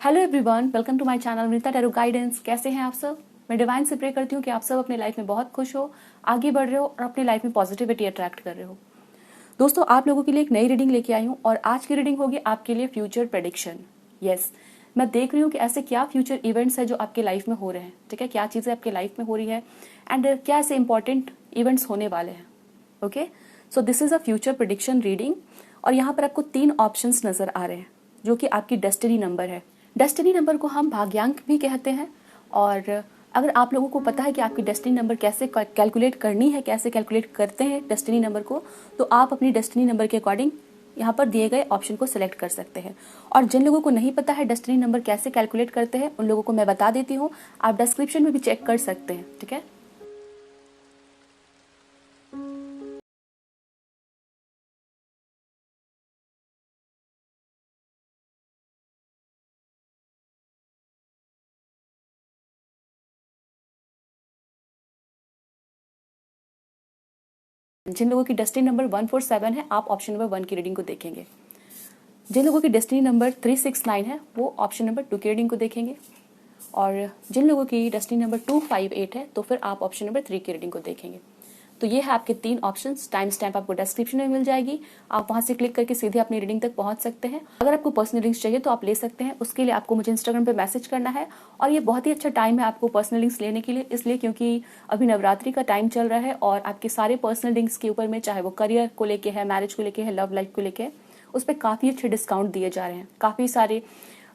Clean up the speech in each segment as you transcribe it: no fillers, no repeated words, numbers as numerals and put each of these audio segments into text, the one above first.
Hello everyone, welcome to my channel Neeta tarot guidance. कैसे हैं आप सब? मैं डिवाइन से प्रे करती हूँ कि आप सब अपने लाइफ में बहुत खुश हो, आगे बढ़ रहे हो और अपनी लाइफ में पॉजिटिविटी अट्रैक्ट कर रहे हो। दोस्तों, आप लोगों के लिए एक नई रीडिंग लेके आई हूँ और आज की रीडिंग होगी आपके लिए फ्यूचर प्रेडिक्शन। यस, मैं देख रही हूँ कि ऐसे क्या फ्यूचर इवेंट्स है जो आपके लाइफ में हो रहे हैं। ठीक है, क्या चीज़ें आपके लाइफ में हो रही है एंड क्या ऐसे इंपॉर्टेंट इवेंट्स होने वाले हैं। Okay, so this is a future prediction reading और यहाँ पर आपको 3 ऑप्शंस नजर आ रहे हैं जो कि आपकी डेस्टिनी नंबर है। डेस्टिनी नंबर को हम भाग्यांक भी कहते हैं और अगर आप लोगों को पता है कि आपकी डेस्टिनी नंबर कैसे कैलकुलेट करनी है, कैसे कैलकुलेट करते हैं डेस्टिनी नंबर को, तो आप अपनी डेस्टिनी नंबर के अकॉर्डिंग यहाँ पर दिए गए ऑप्शन को सिलेक्ट कर सकते हैं। और जिन लोगों को नहीं पता है डेस्टिनी नंबर कैसे कैलकुलेट करते हैं, उन लोगों को मैं बता देती हूँ, आप डिस्क्रिप्शन में भी चेक कर सकते हैं। ठीक है, जिन लोगों की डेस्टिनी नंबर 147 है, आप ऑप्शन नंबर 1 की रीडिंग को देखेंगे। जिन लोगों की डेस्टिनी नंबर 369 है, वो ऑप्शन नंबर 2 की रीडिंग को देखेंगे। और जिन लोगों की डेस्टिनी नंबर 258 है, तो फिर आप ऑप्शन नंबर 3 की रीडिंग को देखेंगे। तो ये है आपके 3 ऑप्शंस। टाइम स्टैम्प आपको डिस्क्रिप्शन में मिल जाएगी, आप वहां से क्लिक करके सीधे अपनी रीडिंग तक पहुंच सकते हैं। अगर आपको पर्सनल रीडिंग्स चाहिए तो आप ले सकते हैं, उसके लिए आपको मुझे इंस्टाग्राम पे मैसेज करना है। और ये बहुत ही अच्छा टाइम है आपको पर्सनल रीडिंग्स लेने के लिए, इसलिए क्योंकि अभी नवरात्रि का टाइम चल रहा है और आपके सारे पर्सनल रीडिंग्स के ऊपर में, चाहे वो करियर को लेके है, मैरिज को लेके है, लव लाइफ को लेके, उस पर काफ़ी अच्छे डिस्काउंट दिए जा रहे हैं। काफ़ी सारे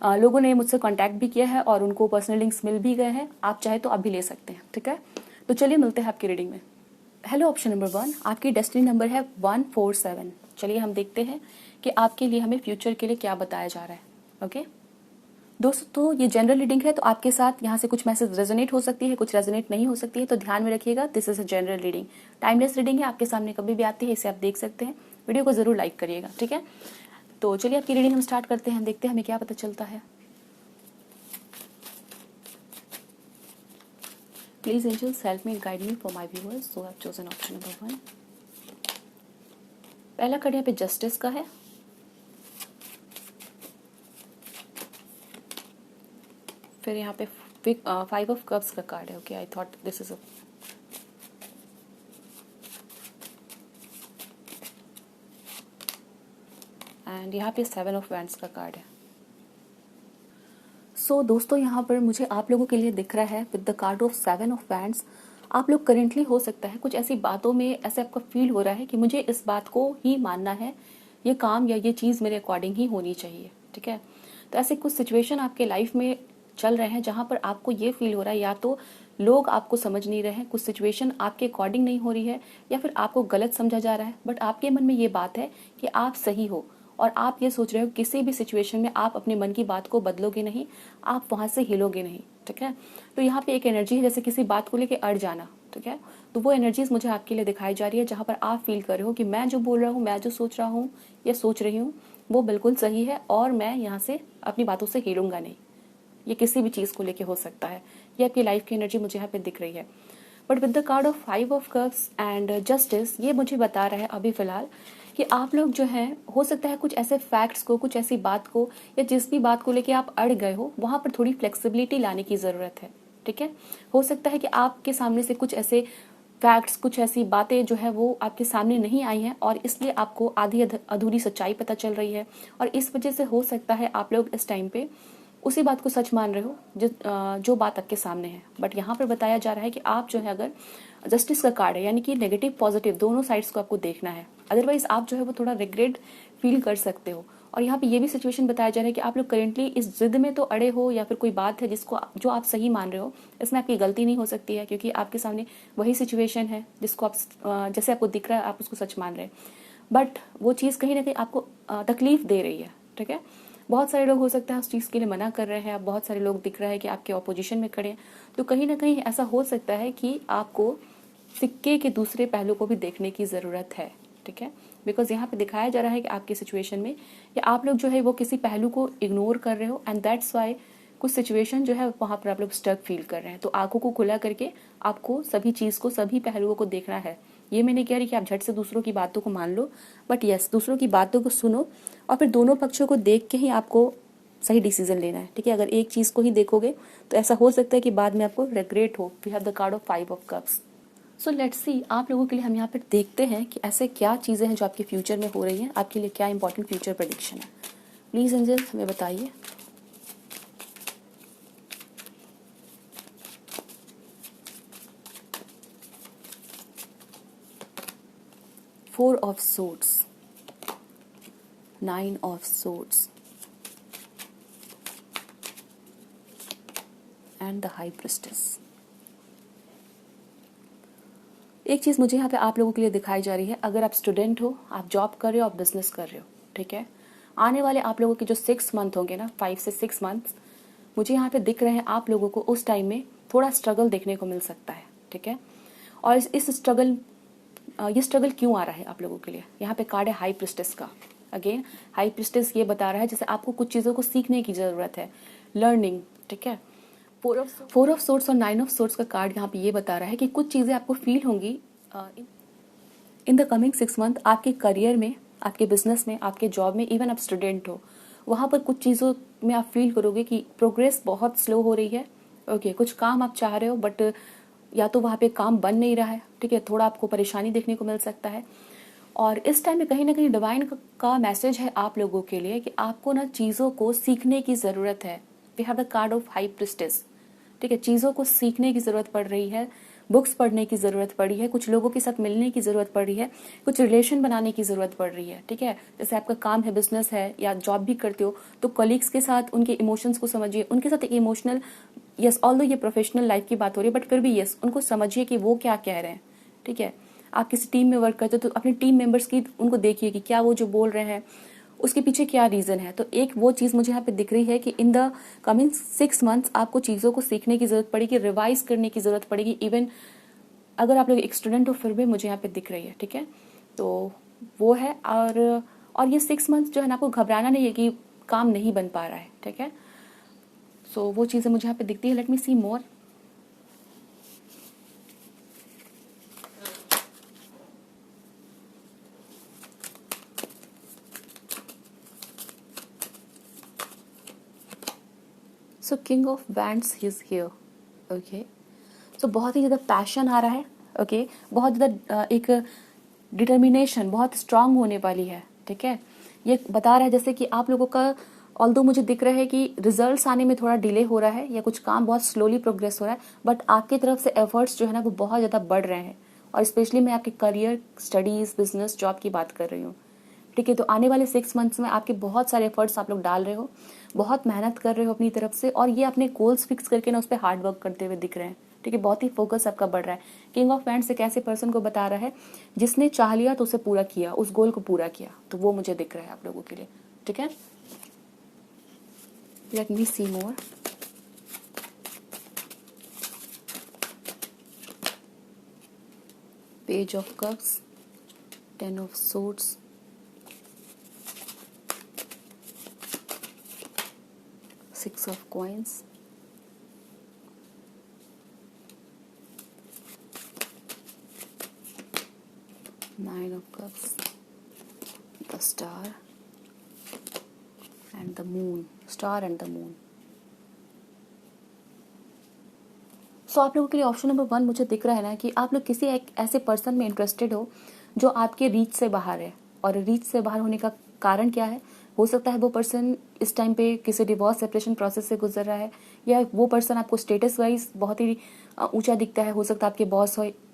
लोगों ने मुझसे कांटेक्ट भी किया है और उनको पर्सनल लिंक्स मिल भी गए हैं। आप चाहे तो आप भी ले सकते हैं। ठीक है, तो चलिए मिलते हैं आपकी रीडिंग में। हेलो, ऑप्शन नंबर 1, आपकी डेस्टिनी नंबर है 147। चलिए हम देखते हैं कि आपके लिए हमें फ्यूचर के लिए क्या बताया जा रहा है। ओके दोस्तों, ये जनरल रीडिंग है, तो आपके साथ यहाँ से कुछ मैसेज रेजोनेट हो सकती है, कुछ रेजोनेट नहीं हो सकती है, तो ध्यान में रखिएगा। This is a general reading, timeless reading है, आपके सामने कभी भी आती है, इसे आप देख सकते हैं। वीडियो को जरूर लाइक करिएगा। ठीक है, तो चलिए आपकी रीडिंग हम स्टार्ट करते हैं, देखते हैं हमें क्या पता चलता है। Please angels help me, guide me for my viewers. So I've chosen option number 1. पहला कार्ड यहाँ पे जस्टिस का है, फिर यहाँ पे 5 ऑफ कप्स का कार्ड है। Okay, I thought this is a and यहाँ पे 7 ऑफ वैंड्स का कार्ड है। सो दोस्तों, यहाँ पर मुझे आप लोगों के लिए दिख रहा है with the card of 7 of wands, आप लोग करेंटली हो सकता है कुछ ऐसी बातों में ऐसे आपका फील हो रहा है कि मुझे इस बात को ही मानना है, ये काम या ये चीज़ मेरे अकॉर्डिंग ही होनी चाहिए। ठीक है, तो ऐसे कुछ सिचुएशन आपके लाइफ में चल रहे हैं जहाँ पर आपको ये फील हो रहा है या तो लोग आपको समझ नहीं रहे हैं, कुछ सिचुएशन आपके अकॉर्डिंग नहीं हो रही है, या फिर आपको गलत समझा जा रहा है। बट आपके मन में ये बात है कि आप सही हो और आप ये सोच रहे हो किसी भी सिचुएशन में आप अपने मन की बात को बदलोगे नहीं, आप वहां से हिलोगे नहीं। ठीक है, तो यहाँ पे एक एनर्जी है जैसे किसी बात को लेके अड़ जाना। ठीक है, तो वो एनर्जीज मुझे आपके लिए दिखाई जा रही है जहां पर आप फील कर रहे हो कि मैं जो बोल रहा हूँ, मैं जो सोच रहा हूँ या सोच रही हूँ, वो बिल्कुल सही है और मैं यहाँ से अपनी बातों से हिलूंगा नहीं। ये किसी भी चीज़ को लेके हो सकता है, ये आपकी लाइफ की एनर्जी मुझे यहाँ पे दिख रही है। But with the card of 5 of cups and justice, ये मुझे बता रहा है अभी फिलहाल कि आप लोग जो हैं, हो सकता है कुछ ऐसे फैक्ट्स को, कुछ ऐसी बात को या जिस भी बात को लेके आप अड़ गए हो, वहां पर थोड़ी फ्लेक्सिबिलिटी लाने की ज़रूरत है। ठीक है, हो सकता है कि आपके सामने से कुछ ऐसे फैक्ट्स, कुछ ऐसी बातें जो है वो आपके सामने नहीं आई हैं और इसलिए आपको आधी अधूरी सच्चाई पता चल रही है और इस वजह से हो सकता है आप लोग इस टाइम पे उसी बात को सच मान रहे हो जो बात आपके सामने है। बट यहाँ पर बताया जा रहा है कि आप जो है, अगर जस्टिस का कार्ड है, यानी कि नेगेटिव पॉजिटिव दोनों साइड्स को आपको देखना है, अदरवाइज आप जो है वो थोड़ा रिग्रेट फील कर सकते हो। और यहाँ पे ये भी सिचुएशन बताया जा रहा है कि आप लोग करेंटली इस जिद में तो अड़े हो या फिर कोई बात है जिसको जो आप सही मान रहे हो, इसमें आपकी गलती नहीं हो सकती है क्योंकि आपके सामने वही सिचुएशन है जिसको आप जैसे आपको दिख रहा है आप उसको सच मान रहे हैं, बट वो चीज़ कहीं ना कहीं आपको तकलीफ दे रही है। ठीक है, बहुत सारे लोग हो सकता है उस चीज़ के लिए मना कर रहे हैं, आप बहुत सारे लोग दिख रहा है कि आपके ऑपोजिशन में खड़े हैं, तो कहीं ना कहीं ऐसा हो सकता है कि आपको सिक्के के दूसरे पहलू को भी देखने की ज़रूरत है। ठीक है, बिकॉज यहाँ पे दिखाया जा रहा है कि आपके सिचुएशन में या आप लोग जो है वो किसी पहलू को इग्नोर कर रहे हो एंड दैट्स वाई कुछ सिचुएशन जो है वहाँ पर आप लोग स्टक फील कर रहे हैं। तो आंखों को खुला करके आपको सभी चीज़ को, सभी पहलुओं को देखना है। ये मैं नहीं कह रही कि आप झट से दूसरों की बातों को मान लो, बट यस, दूसरों की बातों को सुनो और फिर दोनों पक्षों को देख के ही आपको सही डिसीजन लेना है, ठीक है। अगर एक चीज़ को ही देखोगे तो ऐसा हो सकता है कि बाद में आपको रिग्रेट हो। We have the card of 5 of cups. So let's see, आप लोगों के लिए हम यहाँ पर देखते हैं कि ऐसे क्या चीज़ें हैं जो आपके फ्यूचर में हो रही हैं, आपके लिए क्या इंपॉर्टेंट फ्यूचर प्रेडिक्शन है। प्लीज़ एंजल हमें बताइए। Four of Swords, Nine of Swords, and the High Priestess. एक चीज़ मुझे यहाँ पे आप लोगों के लिए दिखाई जा रही है, अगर आप स्टूडेंट हो, आप जॉब कर रहे हो, आप बिजनेस कर रहे हो, ठीक है। आने वाले आप लोगों के जो 6 मंथ होंगे ना, 5 से 6 मंथ, मुझे यहाँ पे दिख रहे हैं आप लोगों को उस टाइम में थोड़ा स्ट्रगल देखने को मिल सकता है, ठीक है। और इस स्ट्रगल ये स्ट्रगल क्यों आ रहा है आप लोगों के लिए? यहाँ पे कार्ड है हाई प्रिस्टेस का। अगेन हाई प्रिस्टेस ये बता रहा है जैसे आपको कुछ चीज़ों को सीखने की ज़रूरत है, लर्निंग, ठीक है। फोर ऑफ सोर्ड्स और 9 ऑफ सोर्ड्स का कार्ड यहाँ पे ये बता रहा है कि कुछ चीज़ें आपको फील होंगी इन द कमिंग 6 मंथ, आपके करियर में, आपके बिजनेस में, आपके जॉब में, इवन आप स्टूडेंट हो, वहाँ पर कुछ चीज़ों में आप फील करोगे कि प्रोग्रेस बहुत स्लो हो रही है। ओके, कुछ काम आप चाह रहे हो बट या तो वहाँ पे काम बन नहीं रहा है, ठीक है, थोड़ा आपको परेशानी देखने को मिल सकता है। और इस टाइम में कहीं ना कहीं डिवाइन का मैसेज है आप लोगों के लिए कि आपको ना चीज़ों को सीखने की ज़रूरत है। We have the card of high priestess, ठीक है। चीज़ों को सीखने की ज़रूरत पड़ रही है, बुक्स पढ़ने की ज़रूरत पड़ी है, कुछ लोगों के साथ मिलने की ज़रूरत पड़ रही है, कुछ रिलेशन बनाने की ज़रूरत पड़ रही है, ठीक है। जैसे आपका काम है, बिजनेस है या जॉब भी करते हो, तो कलीग्स के साथ उनके इमोशंस को समझिए, उनके साथ एक इमोशनल, यस ऑल्दो ये प्रोफेशनल लाइफ की बात हो रही है बट फिर भी यस उनको समझिए कि वो क्या कह रहे हैं, ठीक है। आप किसी टीम में वर्क करते हो तो अपने टीम मेंबर्स की उनको देखिए कि क्या वो जो बोल रहे हैं उसके पीछे क्या रीज़न है। तो एक वो चीज़ मुझे यहाँ पे दिख रही है कि इन द कमिंग 6 मंथ्स आपको चीज़ों को सीखने की ज़रूरत पड़ेगी, रिवाइज करने की ज़रूरत पड़ेगी। इवन अगर आप लोग एक स्टूडेंट हो फिर भी मुझे यहाँ पे दिख रही है, ठीक है। तो वो है। और ये 6 मंथ्स जो है ना, आपको घबराना नहीं है कि काम नहीं बन पा रहा है, ठीक है। सो वो चीज़ें मुझे यहाँ पे दिखती है। Let me see more. So King of Wands he is here, okay. So बहुत ही ज़्यादा पैशन आ रहा है, ओके। बहुत ज़्यादा एक डिटर्मिनेशन बहुत स्ट्रांग होने वाली है, ठीक है। ये बता रहा है जैसे कि आप लोगों का, ऑल्दो मुझे दिख रहा है कि रिजल्ट्स आने में थोड़ा डिले हो रहा है या कुछ काम बहुत स्लोली प्रोग्रेस हो रहा है, बट आपकी तरफ से एफर्ट्स जो है ना वो बहुत ज़्यादा बढ़ रहे हैं। और स्पेशली मैं आपके करियर, स्टडीज़, बिजनेस, जॉब की बात कर रही हूँ, ठीक है। तो आने वाले 6 मंथ्स में आपके बहुत सारे एफर्ट्स आप लोग डाल रहे हो, बहुत मेहनत कर रहे हो अपनी तरफ से, और ये अपने गोल्स फिक्स करके ना उस पर हार्ड वर्क करते हुए दिख रहे हैं, ठीक है। बहुत ही फोकस आपका बढ़ रहा है। किंग ऑफ वैंड्स एक ऐसे पर्सन को बता रहा है जिसने चाह लिया तो उसे पूरा किया, उस गोल को पूरा किया, तो वो मुझे दिख रहा है आप लोगों के लिए, ठीक है। Let me see more. Page of cups, 10 of swords, Six of coins, Nine of cups, the star and the moon, star and the moon. सो आप लोगों के लिए ऑप्शन नंबर 1 मुझे दिख रहा है ना कि आप लोग किसी एक ऐसे पर्सन में इंटरेस्टेड हो जो आपके रीच से बाहर है। और रीच से बाहर होने का कारण क्या है? हो सकता है वो पर्सन इस टाइम पे किसी डिवोर्स सेपरेशन प्रोसेस से गुजर रहा है, या वो पर्सन आपको स्टेटस वाइज बहुत ही ऊंचा दिखता है। हो सकता है आपके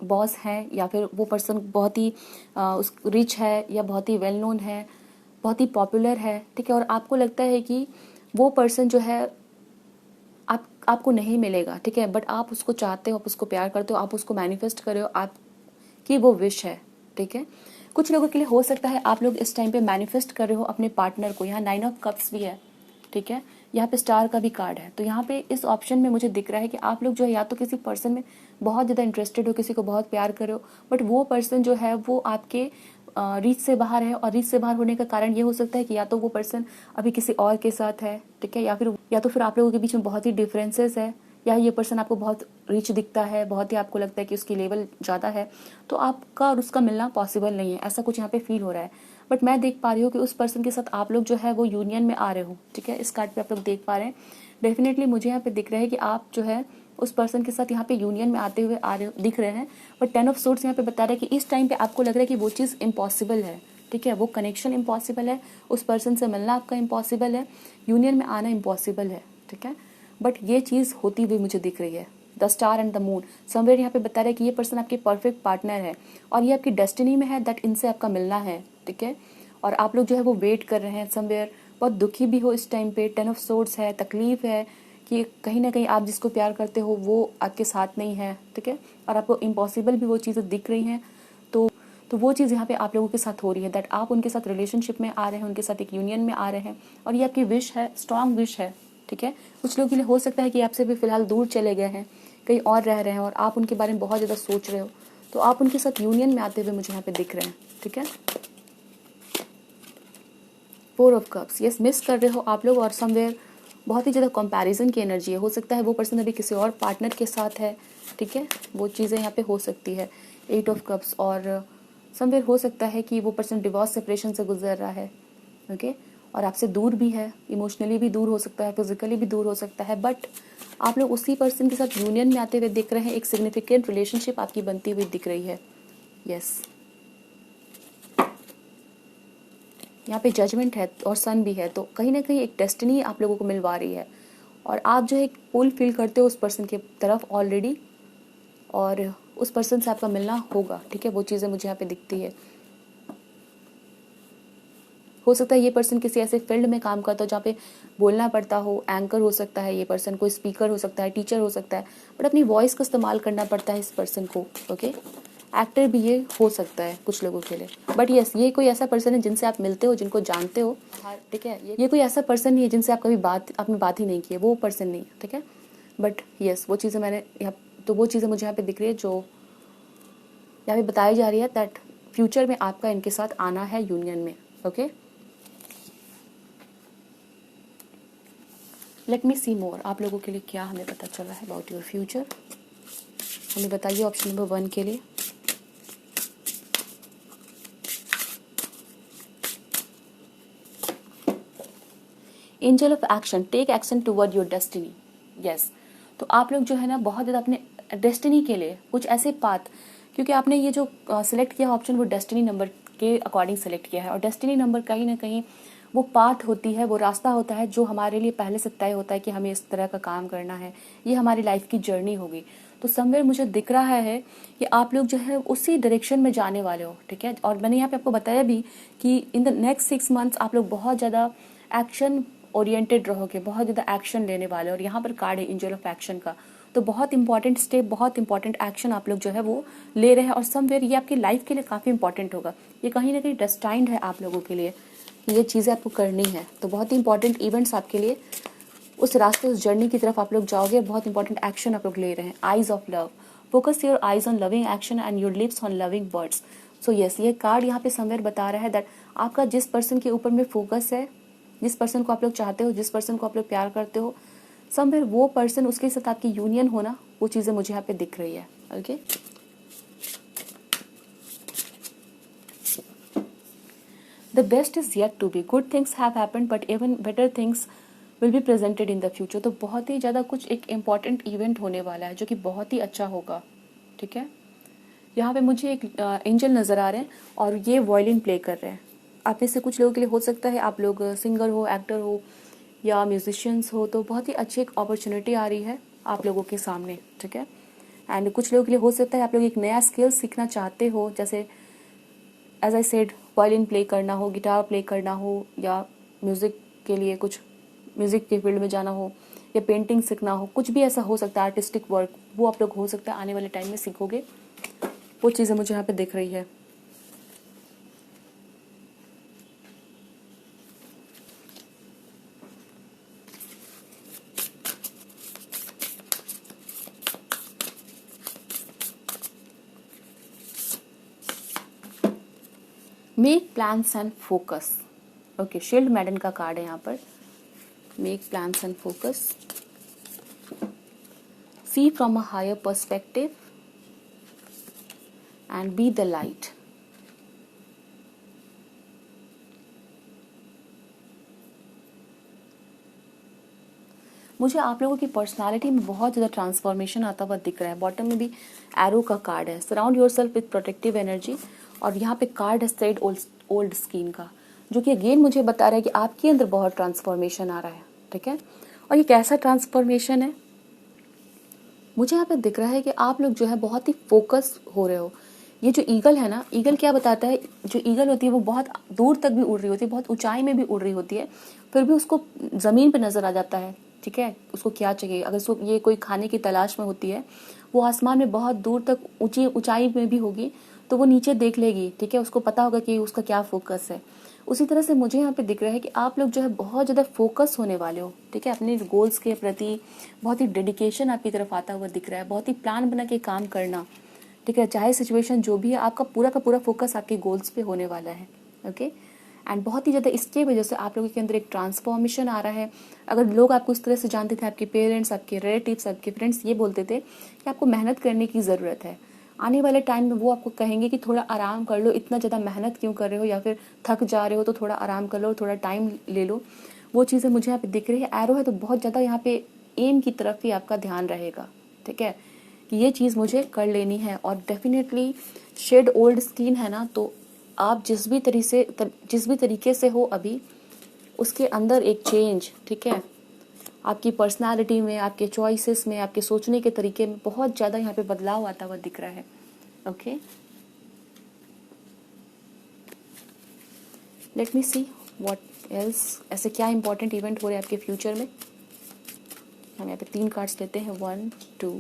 बॉस हैं, या फिर वो पर्सन बहुत ही रिच है, या बहुत ही वेल नोन है, बहुत ही पॉपुलर है, ठीक है। और आपको लगता है कि वो पर्सन जो है आपको नहीं मिलेगा, ठीक है, बट आप उसको चाहते हो, आप उसको प्यार करते हो, आप उसको मैनिफेस्ट कर रहे हो, आपकी वो विश है, ठीक है। कुछ लोगों के लिए हो सकता है आप लोग इस टाइम पे मैनिफेस्ट कर रहे हो अपने पार्टनर को। यहाँ 9 ऑफ कप्स भी है, ठीक है, यहाँ पे स्टार का भी कार्ड है। तो यहाँ पे इस ऑप्शन में मुझे दिख रहा है कि आप लोग जो है या तो किसी पर्सन में बहुत ज़्यादा इंटरेस्टेड हो, किसी को बहुत प्यार कर रहे हो, बट वो पर्सन जो है वो आपके रीच से बाहर है। और रीच से बाहर होने का कारण ये हो सकता है कि या तो वो पर्सन अभी किसी और के साथ है, ठीक है, या तो फिर आप लोगों के बीच में बहुत ही डिफरेंसेस है, या ये पर्सन आपको बहुत रिच दिखता है, बहुत ही आपको लगता है कि उसकी लेवल ज़्यादा है, तो आपका और उसका मिलना पॉसिबल नहीं है, ऐसा कुछ यहाँ पे फील हो रहा है। बट मैं देख पा रही हूँ कि उस पर्सन के साथ आप लोग जो है वो यूनियन में आ रहे हो, ठीक है। इस कार्ड पे आप लोग देख पा रहे हैं, डेफिनेटली मुझे यहाँ पे दिख रहा है कि आप जो है उस पर्सन के साथ यहाँ पे यूनियन में आते हुए आ रहे दिख रहे हैं। बट 10 ऑफ सोर्ड्स यहाँ पे बता रहा है कि इस टाइम पे आपको लग रहा है कि वो चीज़ इम्पॉसिबल है, ठीक है। वो कनेक्शन इम्पॉसिबल है, उस पर्सन से मिलना आपका इम्पॉसिबल है, यूनियन में आना इम्पॉसिबल है, ठीक है। बट ये चीज़ होती हुई मुझे दिख रही है। The star and the moon somewhere यहाँ पे बता रहा है कि ये पर्सन आपके परफेक्ट पार्टनर है और ये आपकी डेस्टिनी में है दैट इनसे आपका मिलना है, ठीक है। और आप लोग जो है वो वेट कर रहे हैं समवेयर, बहुत दुखी भी हो इस टाइम पे। 10 ऑफ सोर्ड्स है, तकलीफ है कि कहीं ना कहीं आप जिसको प्यार करते हो वो आपके साथ नहीं है, ठीक है। और आपको इम्पॉसिबल भी वो चीज़ें दिख रही हैं। तो वो चीज़ यहाँ पे आप लोगों के साथ हो रही है दैट आप उनके साथ रिलेशनशिप में आ रहे हैं, उनके साथ एक यूनियन में आ रहे हैं और ये आपकी विश है, स्ट्रांग विश है, ठीक है। कुछ लोगों के लिए हो सकता है कि आपसे भी फिलहाल दूर चले गए हैं, कहीं और रह रहे हैं और आप उनके बारे में बहुत ज़्यादा सोच रहे हो, तो आप उनके साथ यूनियन में आते हुए मुझे यहाँ पे दिख रहे हैं, ठीक है। 4 ऑफ कप्स, यस, मिस कर रहे हो आप लोग और समवेयर बहुत ही ज़्यादा कंपैरिजन की एनर्जी है। हो सकता है वो पर्सन अभी किसी और पार्टनर के साथ है, ठीक है, वो चीज़ें यहाँ पे हो सकती है। 8 ऑफ कप्स और समवेयर हो सकता है कि वो पर्सन डिवोर्स सेपरेशन से गुजर रहा है, ओके, और आपसे दूर भी है, इमोशनली भी दूर हो सकता है, फिजिकली भी दूर हो सकता है। बट आप लोग उसी पर्सन के साथ यूनियन में आते हुए दिख रहे हैं, एक सिग्निफिकेंट रिलेशनशिप आपकी बनती हुई दिख रही है, यस। यहाँ पे जजमेंट है और सन भी है, तो कहीं ना कहीं एक डेस्टिनी आप लोगों को मिलवा रही है और आप जो है एक पुल फील करते हो उस पर्सन के तरफ ऑलरेडी और उस पर्सन से आपका मिलना होगा, ठीक है। वो चीज़ें मुझे यहाँ पे दिखती है। हो सकता है ये पर्सन किसी ऐसे फील्ड में काम करता हो जहाँ पे बोलना पड़ता हो, एंकर हो सकता है ये पर्सन, कोई स्पीकर हो सकता है, टीचर हो सकता है, बट अपनी वॉइस का इस्तेमाल करना पड़ता है इस पर्सन को, ओके। एक्टर भी ये हो सकता है कुछ लोगों के लिए। बट यस, ये कोई ऐसा पर्सन है जिनसे आप मिलते हो, जिनको जानते हो, ठीक है। ये कोई ऐसा पर्सन नहीं है जिनसे आप कभी आपने बात ही नहीं की है, वो पर्सन नहीं है, ठीक है। बट यस, वो चीज़ें मैंने यहाँ, तो वो चीज़ें मुझे यहाँ पे दिख रही है जो यहाँ पे बताई जा रही है दैट फ्यूचर में आपका इनके साथ आना है यूनियन में, ओके। लेट मी सी मोर, आप लोगों के लिए क्या हमें पता चला है अबाउट योर फ्यूचर, हमें बताइए ऑप्शन नंबर 1 के लिए। Angel of action, take action toward your destiny, yes. तो आप लोग जो है ना बहुत ज़्यादा अपने डेस्टिनी के लिए कुछ ऐसे पाथ, क्योंकि आपने ये जो सिलेक्ट किया ऑप्शन वो डेस्टिनी नंबर के अकॉर्डिंग सेलेक्ट किया है और डेस्टिनी नंबर कहीं ना कहीं वो पाथ होती है, वो रास्ता होता है जो हमारे लिए पहले से तय होता है कि हमें इस तरह का काम करना है, ये हमारी लाइफ की जर्नी होगी। तो समवेयर मुझे दिख रहा है कि आप लोग जो है उसी डायरेक्शन में जाने वाले हो, ठीक है। और मैंने यहाँ पे आपको बताया भी कि इन द नेक्स्ट 6 मंथ्स आप लोग बहुत ज़्यादा एक्शन ओरिएंटेड रहोगे, बहुत ज़्यादा एक्शन लेने वाले और यहाँ पर कार्ड है एंजल ऑफ एक्शन का। तो बहुत इंपॉर्टेंट स्टेप, बहुत इंपॉर्टेंट एक्शन आप लोग जो है वो ले रहे हैं और समवेयर ये आपकी लाइफ के लिए काफ़ी इंपॉर्टेंट होगा। ये कहीं ना कहीं डेस्टाइंड है आप लोगों के लिए, ये चीज़ें आपको करनी है। तो बहुत ही इंपॉर्टेंट इवेंट्स आपके लिए, उस रास्ते, उस जर्नी की तरफ आप लोग जाओगे, बहुत इंपॉर्टेंट एक्शन आप लोग ले रहे हैं। Eyes of love, focus your eyes on loving action and your lips on loving words. So yes, ये कार्ड यहाँ पे समवेयर बता रहा है दैट आपका जिस पर्सन के ऊपर में फोकस है, जिस पर्सन को आप लोग चाहते हो, जिस पर्सन को आप लोग प्यार करते हो, समवेयर वो पर्सन, उसके साथ आपकी यूनियन होना, वो चीज़ें मुझे यहाँ पे दिख रही है, okay. The best is yet to be, good things have happened but even better things will be presented in the future. तो बहुत ही ज़्यादा कुछ एक इम्पॉर्टेंट इवेंट होने वाला है जो कि बहुत ही अच्छा होगा, ठीक है। यहाँ पे मुझे एक एंजल नज़र आ रहे हैं और ये वायलिन प्ले कर रहे हैं। आप में से कुछ लोगों के लिए हो सकता है आप लोग सिंगर हो, एक्टर हो या म्यूजिशियंस हो, तो बहुत ही अच्छी एक अपॉर्चुनिटी आ रही है आप लोगों के सामने, ठीक है। एंड कुछ लोगों के लिए हो सकता है आप लोग एक नया स्किल सीखना चाहते हो, जैसे as I said violin play करना हो, गिटार प्ले करना हो या म्यूज़िक के लिए कुछ म्यूज़िक के फील्ड में जाना हो या पेंटिंग सीखना हो, कुछ भी ऐसा हो सकता है, आर्टिस्टिक वर्क, वो आप लोग हो सकता है आने वाले टाइम में सीखोगे। वो चीज़ें मुझे यहाँ पे दिख रही है। Make plans and focus, okay, shield maiden का कार्ड है यहाँ पर। Make plans and focus, see from a higher perspective and be the light. मुझे आप लोगों की पर्सनालिटी में बहुत ज़्यादा ट्रांसफॉर्मेशन आता हुआ दिख रहा है। बॉटम में भी एरो का कार्ड है, surround your self with protective energy, और यहाँ पे कार्ड है सेड ओल्ड स्किन का, जो कि अगेन मुझे बता रहा है कि आपके अंदर बहुत ट्रांसफॉर्मेशन आ रहा है, ठीक है। और ये कैसा ट्रांसफॉर्मेशन है, मुझे यहाँ पे दिख रहा है कि आप लोग जो है बहुत ही फोकस हो रहे हो। ये जो ईगल है ना, ईगल क्या बताता है, जो ईगल होती है वो बहुत दूर तक भी उड़ रही होती है, बहुत ऊंचाई में भी उड़ रही होती है, फिर भी उसको ज़मीन पे नज़र आ जाता है, ठीक है। उसको क्या चाहिए, अगर उसको ये कोई खाने की तलाश में होती है, वो आसमान में बहुत दूर तक ऊंची ऊंचाई में भी होगी तो वो नीचे देख लेगी, ठीक है। उसको पता होगा कि उसका क्या फोकस है। उसी तरह से मुझे यहाँ पे दिख रहा है कि आप लोग जो है बहुत ज़्यादा फोकस होने वाले हो, ठीक है। अपने गोल्स के प्रति बहुत ही डेडिकेशन आपकी तरफ आता हुआ दिख रहा है, बहुत ही प्लान बना के काम करना, ठीक है। चाहे सिचुएशन जो भी है, आपका पूरा का पूरा फोकस आपके गोल्स पे होने वाला है, ओके। एंड बहुत ही ज़्यादा इसके वजह से आप लोगों के अंदर एक ट्रांसफॉर्मेशन आ रहा है। अगर लोग आपको इस तरह से जानते थे, आपके पेरेंट्स, आपके रिलेटिव्स, आपके फ्रेंड्स ये बोलते थे कि आपको मेहनत करने की ज़रूरत है, आने वाले टाइम में वो आपको कहेंगे कि थोड़ा आराम कर लो, इतना ज़्यादा मेहनत क्यों कर रहे हो, या फिर थक जा रहे हो तो थोड़ा आराम कर लो, थोड़ा टाइम ले लो। वो चीज़ें मुझे यहाँ पे दिख रही है। एरो है तो बहुत ज़्यादा यहाँ पे एम की तरफ ही आपका ध्यान रहेगा, ठीक है, कि ये चीज़ मुझे कर लेनी है। और डेफिनेटली शेड ओल्ड स्किन है ना, तो आप जिस भी तरीके से हो अभी, उसके अंदर एक चेंज, ठीक है, आपकी पर्सनालिटी में, आपके चॉइसेस में, आपके सोचने के तरीके में बहुत ज़्यादा यहाँ पे बदलाव आता हुआ दिख रहा है, okay. Let me see what else, ऐसे क्या इंपॉर्टेंट इवेंट हो रहे हैं आपके फ्यूचर में। हम यहाँ पे 3 कार्ड्स लेते हैं, 1 2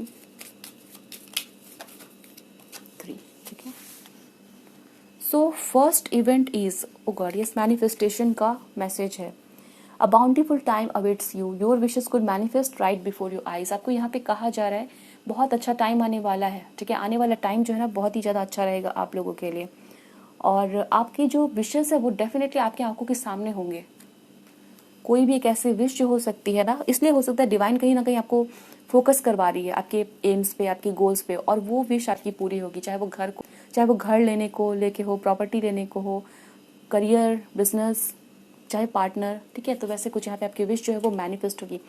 3, ठीक है। So first event is, oh God, yes, manifestation का मैसेज है। A bountiful time awaits you, your wishes could manifest right before your eyes. आपको यहाँ पे कहा जा रहा है बहुत अच्छा टाइम आने वाला है, ठीक है। आने वाला टाइम जो है ना बहुत ही ज़्यादा अच्छा रहेगा आप लोगों के लिए, और आपके जो विशेस है वो डेफिनेटली आपकी आंखों के सामने होंगे। कोई भी एक ऐसी विश जो हो सकती है ना, इसलिए हो सकता है डिवाइन कहीं ना कहीं आपको फोकस करवा रही है आपके एम्स पे, आपके गोल्स पे, और वो विश आपकी पूरी होगी। चाहे वो घर लेने को लेके हो, प्रॉपर्टी लेने को हो, करियर, बिजनेस, चाहे पार्टनर, ठीक है। तो वैसे कुछ यहाँ पे आपकी विश जो है वो मैनिफेस्ट होगी।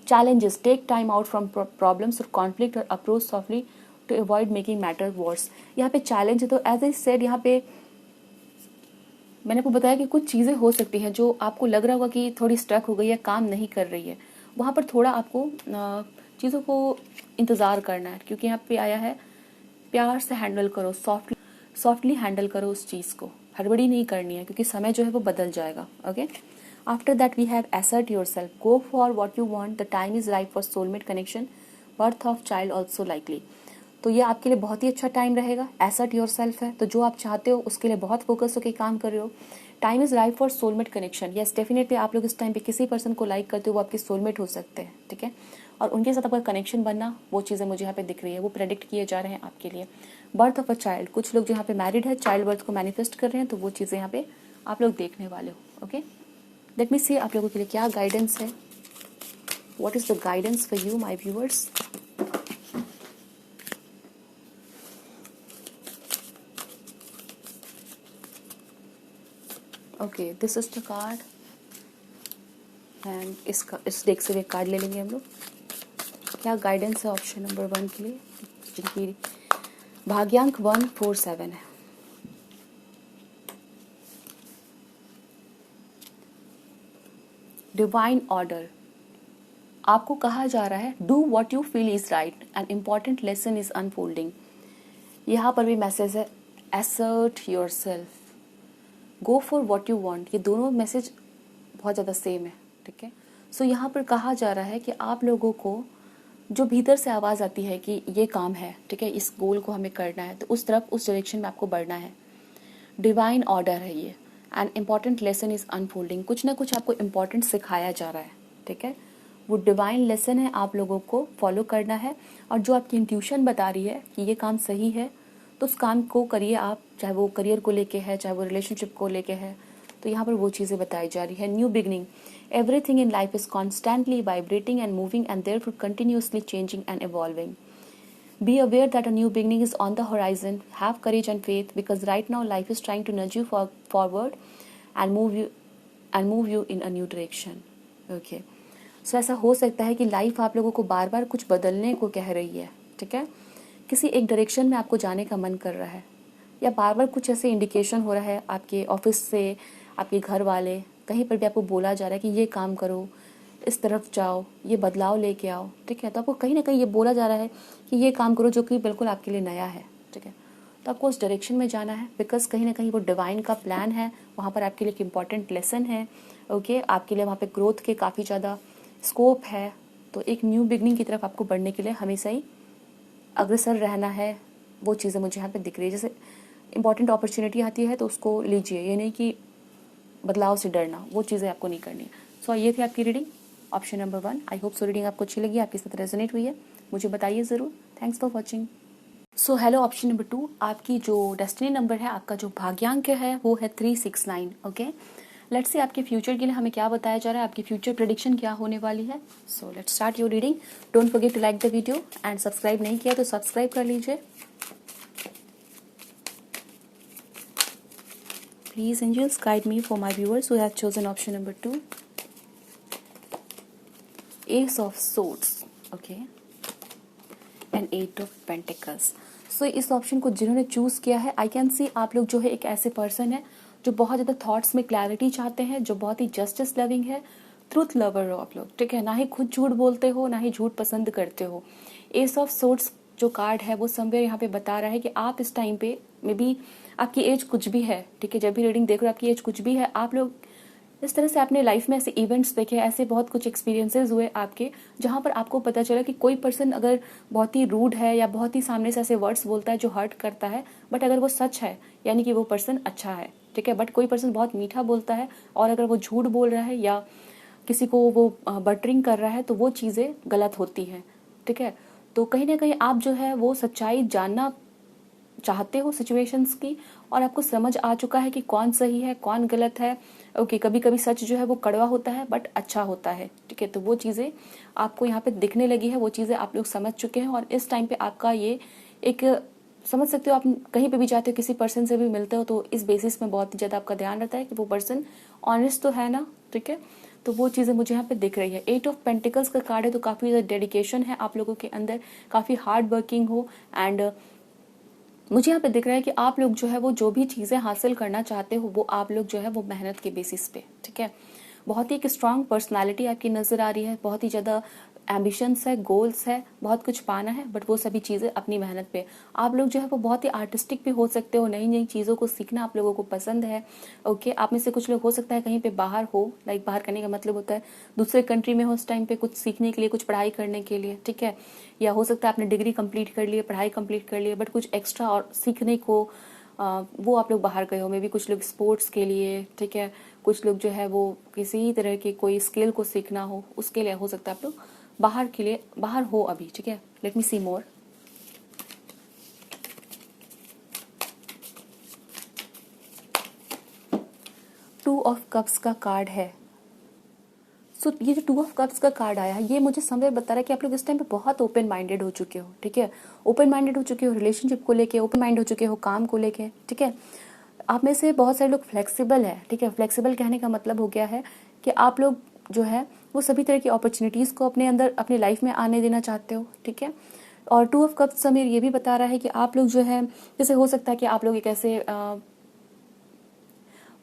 Challenges, take time out from problems और कॉन्फ्लिक्ट और approach softly to avoid making matter worse. यहाँ पे चैलेंज है, तो एज आई सेड, यहाँ पे मैंने आपको बताया कि कुछ चीज़ें हो सकती हैं जो आपको लग रहा होगा कि थोड़ी स्ट्रक हो गई है, काम नहीं कर रही है, वहाँ पर थोड़ा आपको चीज़ों को इंतज़ार करना है, क्योंकि यहाँ पे आया है प्यार से हैंडल करो, सॉफ्टली हैंडल करो उस चीज़ को, हड़बड़ी नहीं करनी है, क्योंकि समय जो है वो बदल जाएगा, okay. After that we have assert yourself, go for what you want, the time is right for soulmate connection, birth of child also likely. तो ये आपके लिए बहुत ही अच्छा टाइम रहेगा। एसर्ट योर सेल्फ है, तो जो आप चाहते हो उसके लिए बहुत फोकस होकर काम कर रहे हो। Time is right for soulmate connection, yes definitely आप लोग इस टाइम पे किसी पर्सन को लाइक करते हो, वो आपके सोलमेट हो सकते हैं, ठीक है। और उनके साथ आपका कनेक्शन बनना, वो चीज़ें मुझे यहाँ पे दिख रही है, वो प्रेडिक्ट किए जा रहे हैं आपके लिए। बर्थ ऑफ अ चाइल्ड, कुछ लोग जो यहाँ पे मैरिड है, चाइल्ड बर्थ को मैनिफेस्ट कर रहे हैं, तो वो चीज़ें यहाँ पे आप लोग देखने वाले हो, ओके। लेट मी सी आप लोगों के लिए क्या गाइडेंस है, what is the guidance for you my viewers. Okay, this is the card, and इस डेक से भी एक कार्ड ले लेंगे हम लोग। क्या गाइडेंस है ऑप्शन नंबर 1 के लिए, जिनकी भाग्यांक 147 है। डिवाइन ऑर्डर, आपको कहा जा रहा है do what you feel is right, an important lesson is unfolding. यहाँ पर भी मैसेज है एसर्ट yourself, go for what you want. ये दोनों मैसेज बहुत ज़्यादा सेम है, ठीक है। सो यहाँ पर कहा जा रहा है कि आप लोगों को जो भीतर से आवाज़ आती है कि ये काम है, ठीक है, इस गोल को हमें करना है, तो उस तरफ, उस डायरेक्शन में आपको बढ़ना है। डिवाइन ऑर्डर है ये, an important lesson is unfolding, कुछ ना कुछ आपको इम्पॉर्टेंट सिखाया जा रहा है, ठीक है। वो डिवाइन लेसन है, आप लोगों को फॉलो करना है, और जो आपकी इंट्यूशन बता रही है कि ये काम सही है, तो उस काम को करिए आप, चाहे वो करियर को लेके है, चाहे वो रिलेशनशिप को लेके है। तो यहाँ पर वो चीज़ें बताई जा रही है। New beginning, everything in life is constantly vibrating and moving and therefore continuously changing and evolving. Be aware that a new beginning is on the horizon. Have courage and faith, because right now life is trying to nudge you forward and move you in a new direction. Okay. सो ऐसा हो सकता है कि life आप लोगों को बार बार कुछ बदलने को कह रही है, ठीक है। किसी एक डायरेक्शन में आपको जाने का मन कर रहा है, या बार बार कुछ ऐसे इंडिकेशन हो रहा है आपके ऑफिस से, आपके घर वाले, कहीं पर भी आपको बोला जा रहा है कि ये काम करो, इस तरफ जाओ, ये बदलाव लेके आओ, ठीक है। तो आपको कहीं ना कहीं ये बोला जा रहा है कि ये काम करो जो कि बिल्कुल आपके लिए नया है, ठीक है। तो आपको उस डायरेक्शन में जाना है, बिकॉज कहीं ना कहीं वो डिवाइन का प्लान है, वहाँ पर आपके लिए एक इम्पॉर्टेंट लेसन है, ओके। आपके लिए वहाँ पे ग्रोथ के काफ़ी ज़्यादा स्कोप है। तो एक न्यू बिगनिंग की तरफ आपको बढ़ने के लिए हमेशा ही अग्रसर रहना है। वो चीज़ें मुझे यहाँ पे दिख रही है। जैसे इंपॉर्टेंट अपॉर्चुनिटी आती है तो उसको लीजिए, ये नहीं कि बदलाव से डरना, वो चीज़ें आपको नहीं करनी है। सो ये थी आपकी reading, option number 1। I hope so reading आपको अच्छी लगी, आपके साथ रेजोनेट हुई है, मुझे बताइए ज़रूर। Thanks for watching. So hello, option number 2, आपकी जो डेस्टिनी नंबर है, आपका जो भाग्यांक है वो है 369, ओके। लेट्स से आपके फ्यूचर के लिए हमें क्या बताया जा रहा है, आपकी फ्यूचर प्रेडिक्शन क्या होने वाली है। So let's start your reading. Don't forget to like the video and subscribe नहीं किया तो सब्सक्राइब कर लीजिए please. Angels guide me for my viewers who have chosen option number 2, ace of swords, okay, and 8 of pentacles. So इस option को जिन्होंने choose किया है, आई कैन सी आप लोग जो है एक ऐसे पर्सन है जो बहुत ज़्यादा थॉट्स में क्लैरिटी चाहते हैं, जो बहुत ही जस्टिस लविंग है, ट्रूथ लवर हो आप लोग, ठीक है। ना ही खुद झूठ बोलते हो, ना ही झूठ पसंद करते हो। एस ऑफ सोर्ड्स जो कार्ड है वो समवेयर यहाँ पे बता रहा है कि आप इस टाइम पे मे बी आपकी एज कुछ भी है, ठीक है। जब भी रीडिंग देख रहे हो आपकी एज कुछ भी है, आप लोग इस तरह से अपने लाइफ में ऐसे इवेंट्स देखे, ऐसे बहुत कुछ एक्सपीरियंसेस हुए आपके, जहाँ पर आपको पता चला कि कोई पर्सन अगर बहुत ही रूड है या बहुत ही सामने से ऐसे वर्ड्स बोलता है जो हर्ट करता है, बट अगर वो सच है यानी कि वो पर्सन अच्छा है, ठीक है। बट कोई पर्सन बहुत मीठा बोलता है और अगर वो झूठ बोल रहा है या किसी को वो बटरिंग कर रहा है तो वो चीज़ें गलत होती हैं, ठीक है। तो कहीं ना कहीं आप जो है वो सच्चाई जानना चाहते हो सिचुएशंस की, और आपको समझ आ चुका है कि कौन सही है कौन गलत है, ओके। कभी कभी सच जो है वो कड़वा होता है बट अच्छा होता है, ठीक है। तो वो चीज़ें आपको यहाँ पे दिखने लगी है, वो चीज़ें आप लोग समझ चुके हैं, और इस टाइम पे आपका ये एक समझ सकते हो, आप कहीं पे भी जाते हो किसी पर्सन से भी मिलते हो तो इस बेसिस में बहुत ही ज़्यादा आपका ध्यान रहता है कि वो पर्सन ऑनेस्ट तो है ना, ठीक है। तो वो चीज़ें मुझे यहाँ पे दिख रही है। 8 ऑफ पेंटिकल्स का कार्ड है, तो काफ़ी ज़्यादा डेडिकेशन है आप लोगों के अंदर, काफ़ी हार्ड वर्किंग हो, एंड मुझे यहाँ पे दिख रहा है कि आप लोग जो है वो जो भी चीज़ें हासिल करना चाहते हो वो आप लोग जो है वो मेहनत के बेसिस पे, ठीक है। बहुत ही एक स्ट्रांग पर्सनालिटी आपकी नज़र आ रही है, बहुत ही ज़्यादा एम्बिशंस है, गोल्स है, बहुत कुछ पाना है, बट वो सभी चीज़ें अपनी मेहनत पे। आप लोग जो है वो बहुत ही आर्टिस्टिक भी हो सकते हो, नई नई चीज़ों को सीखना आप लोगों को पसंद है, ओके। आप में से कुछ लोग हो सकता है कहीं पे बाहर हो, लाइक बाहर करने का मतलब होता है दूसरे कंट्री में हो उस टाइम पे कुछ सीखने के लिए, कुछ पढ़ाई करने के लिए, ठीक है। या हो सकता है आपने डिग्री कंप्लीट कर ली है, पढ़ाई कंप्लीट कर ली है, बट कुछ एक्स्ट्रा और सीखने को वो आप लोग बाहर गए हो। मे बी कुछ लोग स्पोर्ट्स के लिए, ठीक है। कुछ लोग जो है वो किसी तरह की कोई स्किल को सीखना हो उसके लिए हो सकता है आप लोग बाहर के लिए बाहर हो अभी, ठीक है। Let me see more. Two of cups का कार्ड है। सो ये जो 2 ऑफ कप्स का कार्ड आया है ये मुझे समय बता रहा है कि आप लोग इस टाइम पे बहुत ओपन माइंडेड हो चुके हो, ठीक है। ओपन माइंडेड हो चुके हो रिलेशनशिप को लेके, ओपन माइंड हो चुके हो काम को लेके, ठीक है। आप में से बहुत सारे लोग फ्लेक्सिबल है, ठीक है। फ्लेक्सिबल कहने का मतलब हो गया है कि आप लोग जो है वो सभी तरह की अपॉर्चुनिटीज़ को अपने अंदर अपने लाइफ में आने देना चाहते हो, ठीक है। और 2 ऑफ कप्स समीर ये भी बता रहा है कि आप लोग जो है, जैसे हो सकता है कि आप लोग एक ऐसे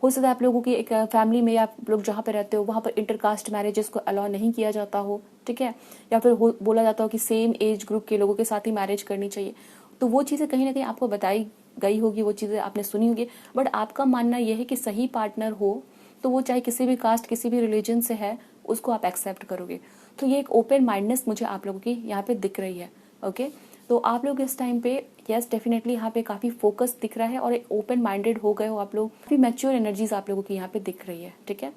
हो सकता है आप लोगों की एक फैमिली में आप लोग जहाँ पे रहते हो वहाँ पर इंटरकास्ट मैरिजेस को अलाउ नहीं किया जाता हो, ठीक है। या फिर बोला जाता हो कि सेम एज ग्रुप के लोगों के साथ ही मैरिज करनी चाहिए। तो वो चीज़ें कहीं ना कहीं आपको बताई गई होगी, वो चीज़ें आपने सुनी होगी, बट आपका मानना यह है कि सही पार्टनर हो तो वो चाहे किसी भी कास्ट किसी भी रिलीजन से है उसको आप एक्सेप्ट करोगे। तो ये एक ओपन माइंडनेस मुझे आप लोगों की यहाँ पे दिख रही है, ओके। तो आप लोग इस टाइम पे यस डेफिनेटली यहाँ पे काफ़ी फोकस दिख रहा है और एक ओपन माइंडेड हो गए हो आप लोग, काफ़ी मैच्योर एनर्जीज आप लोगों की यहाँ पे दिख रही है, ठीक है।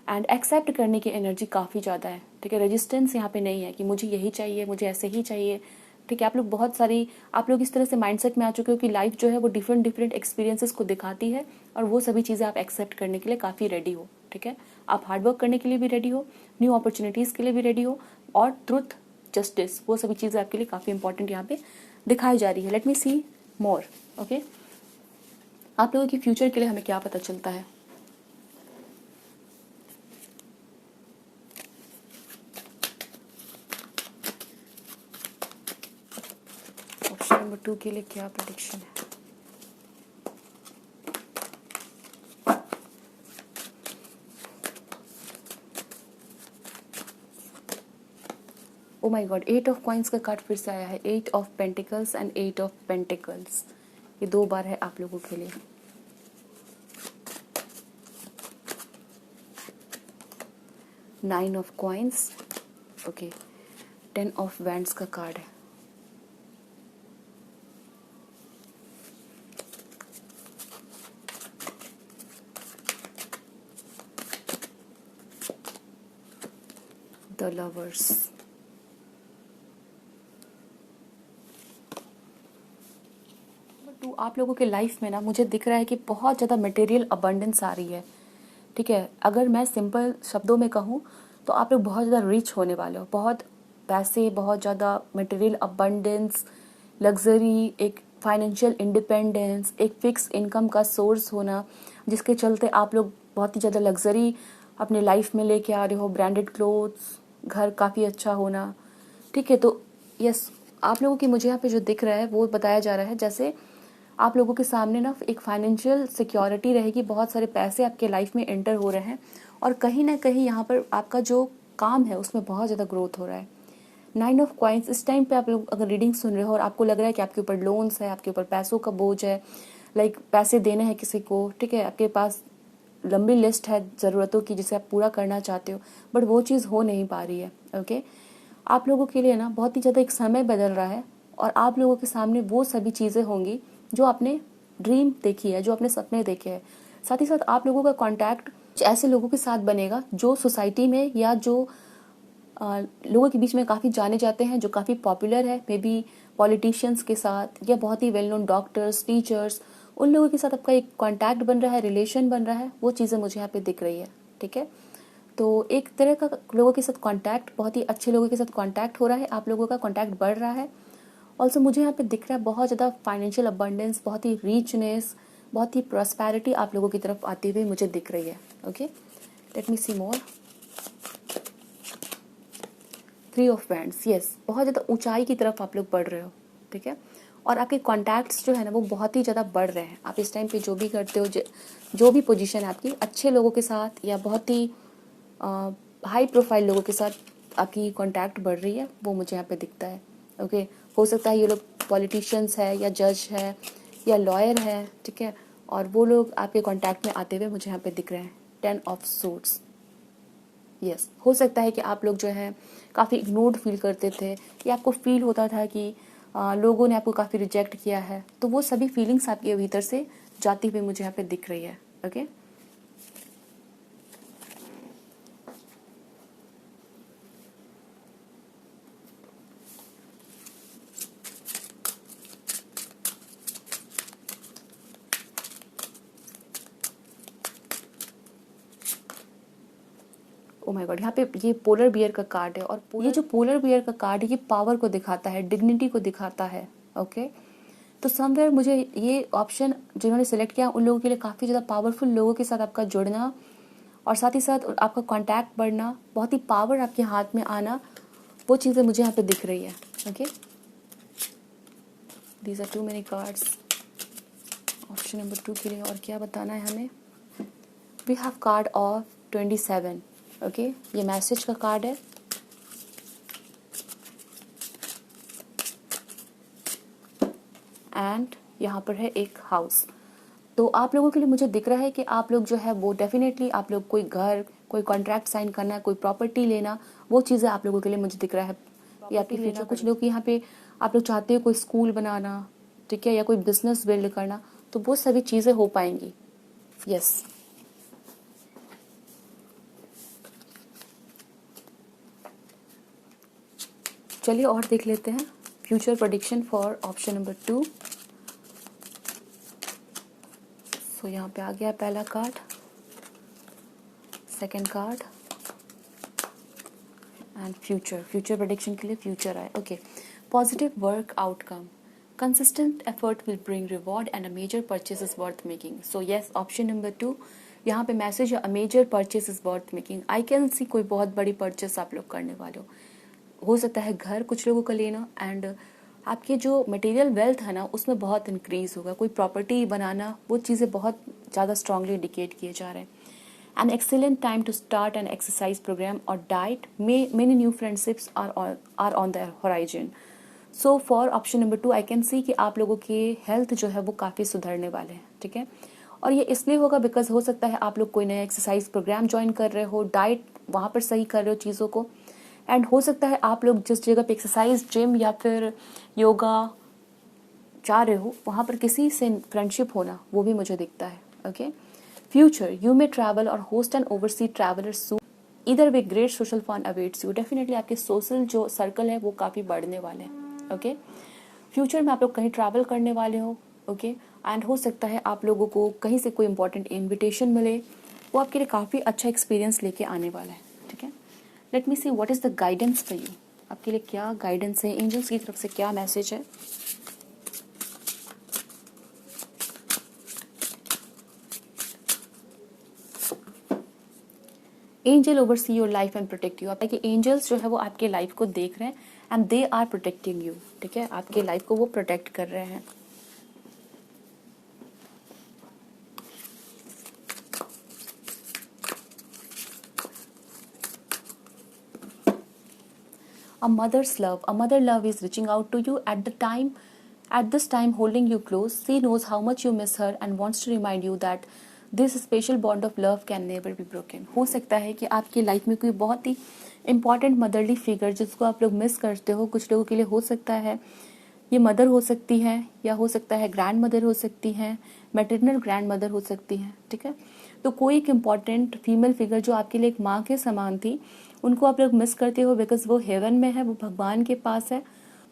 एंड एक्सेप्ट करने की एनर्जी काफ़ी ज़्यादा है, ठीक है। रेजिस्टेंस यहाँ पे नहीं है कि मुझे यही चाहिए, मुझे ऐसे ही चाहिए, ठीक है। आप लोग बहुत सारी आप लोग इस तरह से माइंडसेट में आ चुके हो कि लाइफ जो है वो डिफरेंट डिफरेंट एक्सपीरियंसेस को दिखाती है और वो सभी चीज़ें आप एक्सेप्ट करने के लिए काफ़ी रेडी हो, ठीक है। आप हार्डवर्क करने के लिए भी रेडी हो, न्यू अपॉर्चुनिटीज़ के लिए भी रेडी हो, और ट्रुथ जस्टिस वो सभी चीज़ें आपके लिए काफ़ी इंपॉर्टेंट यहाँ पे दिखाई जा रही है। लेट मी सी मोर, ओके। आप लोगों के फ्यूचर के लिए हमें क्या पता चलता है। नंबर 2 के लिए क्या प्रेडिक्शन है? Oh my God, 8 of coins का कार्ड फिर से आया है। 8 of pentacles and 8 of pentacles, ये 2 बार है आप लोगों के लिए। Nine of coins, okay. 10 of wands का कार्ड है। द लवर्स, आप लोगों के लाइफ में ना मुझे दिख रहा है कि बहुत ज़्यादा मटेरियल अबंडेंस आ रही है। ठीक है, अगर मैं सिंपल शब्दों में कहूँ तो आप लोग बहुत ज़्यादा रिच होने वाले हो। बहुत पैसे, बहुत ज़्यादा मटेरियल अबंडेंस, लग्जरी, एक फाइनेंशियल इंडिपेंडेंस, एक फिक्स इनकम का सोर्स होना, जिसके चलते आप लोग बहुत ही ज़्यादा लग्जरी अपने लाइफ में लेके आ रहे हो। ब्रांडेड क्लोथ्स, घर काफ़ी अच्छा होना। ठीक है, तो यस, आप लोगों की मुझे यहाँ पे जो दिख रहा है वो बताया जा रहा है जैसे आप लोगों के सामने ना एक फाइनेंशियल सिक्योरिटी रहेगी। बहुत सारे पैसे आपके लाइफ में एंटर हो रहे हैं और कहीं ना कहीं यहाँ पर आपका जो काम है उसमें बहुत ज़्यादा ग्रोथ हो रहा है। 9 ऑफ कॉइंस, इस टाइम पे आप लोग अगर रीडिंग सुन रहे हो और आपको लग रहा है कि आपके ऊपर लोन्स है, आपके ऊपर पैसों का बोझ है, लाइक पैसे देने हैं किसी को, ठीक है, आपके पास लंबी लिस्ट है ज़रूरतों की जिसे आप पूरा करना चाहते हो, बट वो चीज़ हो नहीं पा रही है। ओके, आप लोगों के लिए ना बहुत ही ज़्यादा एक समय बदल रहा है और आप लोगों के सामने वो सभी चीज़ें होंगी जो आपने ड्रीम देखी है, जो आपने सपने देखे हैं। साथ ही साथ आप लोगों का कांटेक्ट कुछ ऐसे लोगों के साथ बनेगा जो सोसाइटी में या जो लोगों के बीच में काफ़ी जाने जाते हैं, जो काफ़ी पॉपुलर है, मे बी पॉलिटिशियंस के साथ या बहुत ही वेल नोन डॉक्टर्स, टीचर्स, उन लोगों के साथ आपका एक कांटेक्ट बन रहा है, रिलेशन बन रहा है। वो चीज़ें मुझे यहाँ पे दिख रही है। ठीक है, तो एक तरह का लोगों के साथ कांटेक्ट, बहुत ही अच्छे लोगों के साथ कांटेक्ट हो रहा है, आप लोगों का कांटेक्ट बढ़ रहा है। ऑल्सो मुझे यहाँ पे दिख रहा है बहुत ज़्यादा फाइनेंशियल अबंडेंस, बहुत ही रिचनेस, बहुत ही प्रॉस्पेरिटी आप लोगों की तरफ आती हुई मुझे दिख रही है। Okay, let me see more. 3 of wands, yes, बहुत ज़्यादा ऊंचाई की तरफ आप लोग बढ़ रहे हो। ठीक है, और आपके कॉन्टैक्ट्स जो है ना वो बहुत ही ज़्यादा बढ़ रहे हैं। आप इस टाइम पे जो भी करते हो, जो भी पोजीशन है आपकी, अच्छे लोगों के साथ या बहुत ही हाई प्रोफाइल लोगों के साथ आपकी कांटेक्ट बढ़ रही है, वो मुझे यहाँ पे दिखता है। ओके, हो सकता है ये लोग पॉलिटिशियंस है या जज है या लॉयर है। ठीक है, और वो लोग आपके कांटेक्ट में आते हुए मुझे यहाँ पे दिख रहे हैं। 10 ऑफ सूट्स, यस, हो सकता है कि आप लोग जो है काफ़ी इग्नोर्ड फील करते थे या आपको फील होता था कि लोगों ने आपको काफ़ी रिजेक्ट किया है, तो वो सभी फीलिंग्स आपके भीतर से जाती हुई मुझे यहाँ पे दिख रही है। ओके, ओ माय गॉड, यहाँ पे ये पोलर बियर का कार्ड है और ये जो पोलर बियर का कार्ड है ये पावर को दिखाता है, डिग्निटी को दिखाता है। ओके, तो समवेयर मुझे ये ऑप्शन जिन्होंने सेलेक्ट किया उन लोगों के लिए काफ़ी ज़्यादा पावरफुल लोगों के साथ आपका जुड़ना और साथ ही साथ आपका कांटेक्ट बढ़ना, बहुत ही पावर आपके हाथ में आना, वो चीज़ें मुझे यहाँ पे दिख रही है। Okay, these are too many cards option number 2 के लिए। और क्या बताना है हमें? We have card of 27। Okay, ये मैसेज का कार्ड है। एंड यहाँ पर है एक हाउस। तो आप लोगों के लिए मुझे दिख रहा है कि आप लोग जो है वो डेफिनेटली आप लोग कोई घर, कोई कॉन्ट्रैक्ट साइन करना, कोई प्रॉपर्टी लेना, वो चीज़ें आप लोगों के लिए मुझे दिख रहा है। या आपके फ्यूचर कुछ लोग यहाँ पे आप लोग चाहते हो कोई स्कूल बनाना, ठीक है, या कोई बिजनेस बिल्ड करना, तो वो सभी चीज़ें हो पाएंगी। यस, चलिए और देख लेते हैं future prediction for option number 2। So यहाँ पे आ गया पहला card, second card and future prediction के लिए फ्यूचर आए। Okay, positive work outcome, consistent effort will bring reward and a major purchase is worth making. So yes, option number 2, यहाँ पे मैसेज है a major purchase is worth making. I can see कोई बहुत बड़ी purchase आप लोग करने वाले हो सकता है घर कुछ लोगों का लेना, एंड आपके जो मटेरियल वेल्थ है ना उसमें बहुत इंक्रीज होगा, कोई प्रॉपर्टी बनाना, वो चीज़ें बहुत ज़्यादा स्ट्रांगली इंडिकेट किए जा रहे हैं. An excellent time to start an exercise program or diet. Many new friendships are on the horizon. So for option number 2 I can see कि आप लोगों के हेल्थ जो है वो काफ़ी सुधरने वाले हैं. ठीक है, और ये इसलिए होगा बिकॉज हो सकता है आप लोग कोई नया एक्सरसाइज प्रोग्राम ज्वाइन कर रहे हो, डाइट वहाँ पर सही कर रहे हो चीज़ों को, एंड हो सकता है आप लोग जिस जगह पे एक्सरसाइज जिम या फिर योगा जा रहे हो वहाँ पर किसी से फ्रेंडशिप होना वो भी मुझे दिखता है. Okay, future you may travel or host and overseas traveller soon. Either way great social fun awaits you. Definitely आपके सोशल जो सर्कल है वो काफ़ी बढ़ने वाले हैं. ओके, फ्यूचर में आप लोग कहीं ट्रैवल करने वाले हो. ओके, एंड हो सकता है आप लोगों को कहीं से कोई इंपॉर्टेंट इन्विटेशन मिले, वो आपके लिए काफ़ी अच्छा एक्सपीरियंस लेके आने वाला है. ठीक है, let me see what is the guidance for you. आपके लिए क्या गाइडेंस है, एंजल्स की तरफ से क्या मैसेज है. Angel oversee your life and protect you. आपके एंजल्स जो है वो आपके लाइफ को देख रहे हैं and they are protecting you. ठीक है, आपके लाइफ को वो प्रोटेक्ट कर रहे हैं. A mother love is reaching out to you at this time holding you close. She knows how much you miss her and wants to remind you that this special bond of love can never be broken. हो सकता है कि आपकी life में कोई बहुत ही important motherly figure जिसको आप लोग मिस करते हो, कुछ लोगों के लिए हो सकता है ये मदर हो सकती है या हो सकता है ग्रैंड मदर हो सकती हैं, मैटरनल ग्रैंड मदर हो सकती हैं. ठीक है, तो कोई एक इम्पॉर्टेंट फीमेल फिगर जो आपके लिए एक माँ के समान थी उनको आप लोग मिस करते हो बिकॉज वो हेवन में है, वो भगवान के पास है.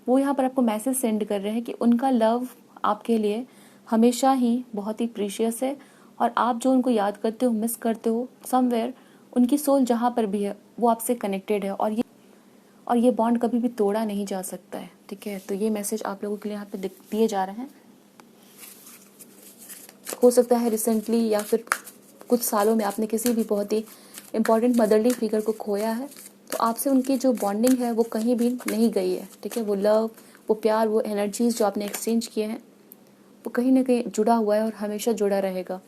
वो यहाँ पर आपको मैसेज सेंड कर रहे हैं कि उनका लव आपके लिए हमेशा ही बहुत ही प्रीशियस है और आप जो उनको याद करते हो, मिस करते हो, समवेयर उनकी सोल जहाँ पर भी है वो आपसे कनेक्टेड है और ये बॉन्ड कभी भी तोड़ा नहीं जा सकता है. ठीक है, तो ये मैसेज आप लोगों के लिए यहाँ पे दिए जा रहे हैं. हो सकता है रिसेंटली या फिर कुछ सालों में आपने किसी भी बहुत ही इम्पॉर्टेंट मदरली फिगर को खोया है, तो आपसे उनकी जो बॉन्डिंग है वो कहीं भी नहीं गई है. ठीक है, वो लव, वो प्यार, वो एनर्जीज जो आपने एक्सचेंज किए हैं वो कहीं ना कहीं जुड़ा हुआ है और हमेशा जुड़ा रहेगा.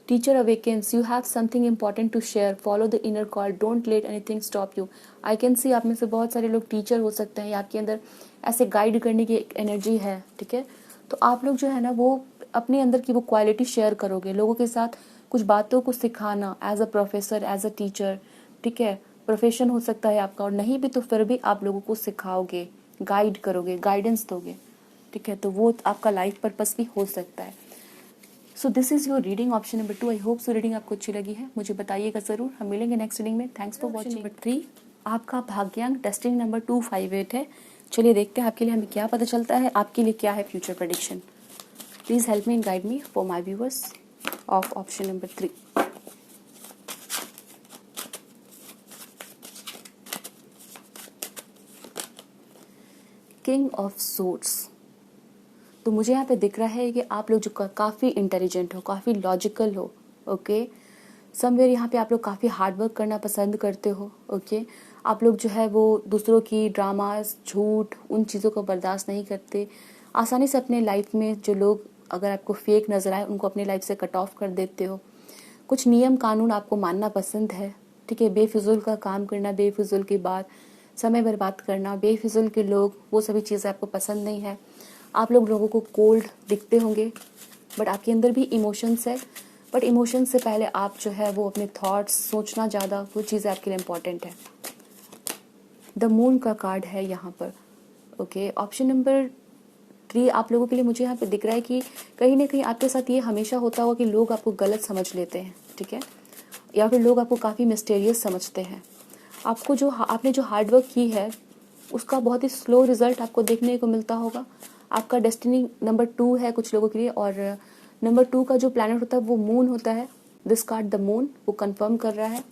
Teacher awakens, you have something important to share, follow the inner call, don't let anything stop you. I can see आप में से बहुत सारे लोग टीचर हो सकते हैं या आपके अंदर ऐसे गाइड करने की एक एनर्जी है. ठीक है, तो आप लोग जो है ना वो अपने अंदर की वो क्वालिटी शेयर करोगे लोगों के साथ, कुछ बातों को सिखाना as a professor, as a teacher. ठीक है, प्रोफेशन हो सकता है आपका और नहीं भी तो फिर भी आप लोगों को सिखाओगे, गाइड करोगे, गाइडेंस दोगे. ठीक है, तो वो आपका लाइफ पर्पस भी हो सकता है. So this is your reading option number 2. I hope so reading आपको अच्छी लगी है, मुझे बताइएगा ज़रूर. हम मिलेंगे नेक्स्ट रीडिंग में. Thanks for watching. नंबर 3 आपका भाग्यांक डेस्टिनी नंबर 258 है. चलिए देखते हैं आपके लिए हमें क्या पता चलता है, आपके लिए क्या है future prediction. Please help me and guide me for my viewers of option number 3. King of swords. तो मुझे यहाँ पे दिख रहा है कि आप लोग जो काफ़ी इंटेलिजेंट हो, काफ़ी लॉजिकल हो. ओके, समवेयर यहाँ पे आप लोग काफ़ी हार्ड वर्क करना पसंद करते हो. ओके, आप लोग जो है वो दूसरों की ड्रामास, झूठ, उन चीज़ों को बर्दाश्त नहीं करते. आसानी से अपने लाइफ में जो लोग अगर आपको फेक नज़र आए उनको अपनी लाइफ से कट ऑफ कर देते हो. कुछ नियम कानून आपको मानना पसंद है. ठीक है, बेफिजुल का काम करना, बेफिजुल की बात, समय बर्बाद करना, बेफिजुल के लोग, वो सभी चीज़ें आपको पसंद नहीं है. आप लोगों को कोल्ड दिखते होंगे बट आपके अंदर भी इमोशंस है. बट इमोशंस से पहले आप जो है वो अपने थॉट्स सोचना ज़्यादा, वो चीज़ें आपके लिए इम्पॉर्टेंट है. द मून का कार्ड है यहाँ पर. ओके, ऑप्शन नंबर 3 आप लोगों के लिए मुझे यहाँ पे दिख रहा है कि कहीं ना कहीं आपके साथ ये हमेशा होता होगा कि लोग आपको गलत समझ लेते हैं. ठीक है, या फिर लोग आपको काफ़ी मिस्टेरियस समझते हैं. आपने जो हार्ड वर्क की है उसका बहुत ही स्लो रिजल्ट आपको देखने को मिलता होगा. आपका डेस्टिनी नंबर 2 है कुछ लोगों के लिए और नंबर 2 का जो प्लैनेट होता है वो मून होता है. दिस कार्ड द मून वो कंफर्म कर रहा है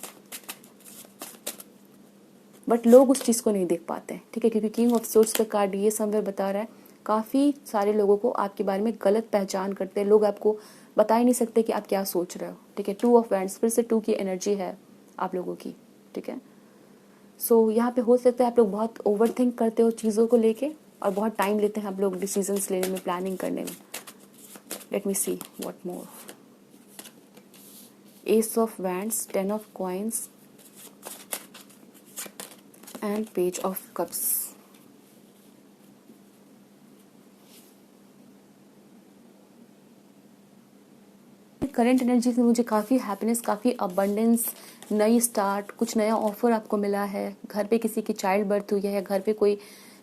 बट लोग उस चीज़ को नहीं देख पाते हैं. ठीक है, क्योंकि किंग ऑफ सोर्ड्स का कार्ड ये समवेयर बता रहा है काफ़ी सारे लोगों को आपके बारे में गलत पहचान करते हैं. लोग आपको बता ही नहीं सकते कि आप क्या सोच रहे हो. ठीक है, 2 ऑफ वैंड्स, फिर से 2 की एनर्जी है आप लोगों की. ठीक है, सो यहाँ पे हो सकता है आप लोग बहुत ओवर थिंक करते हो चीज़ों को लेके. और बहुत टाइम लेते हैं आप लोग डिसीजंस लेने में, प्लानिंग करने में। Late me see what more. S of wands, 10 of coins and page of cups. Current energy से मुझे काफ़ी हैप्पीनेस, काफ़ी अबंडेंस, नई स्टार्ट, कुछ नया ऑफर आपको मिला है, घर पे किसी की चाइल्ड बर्थ हुई है, या घर पे कोई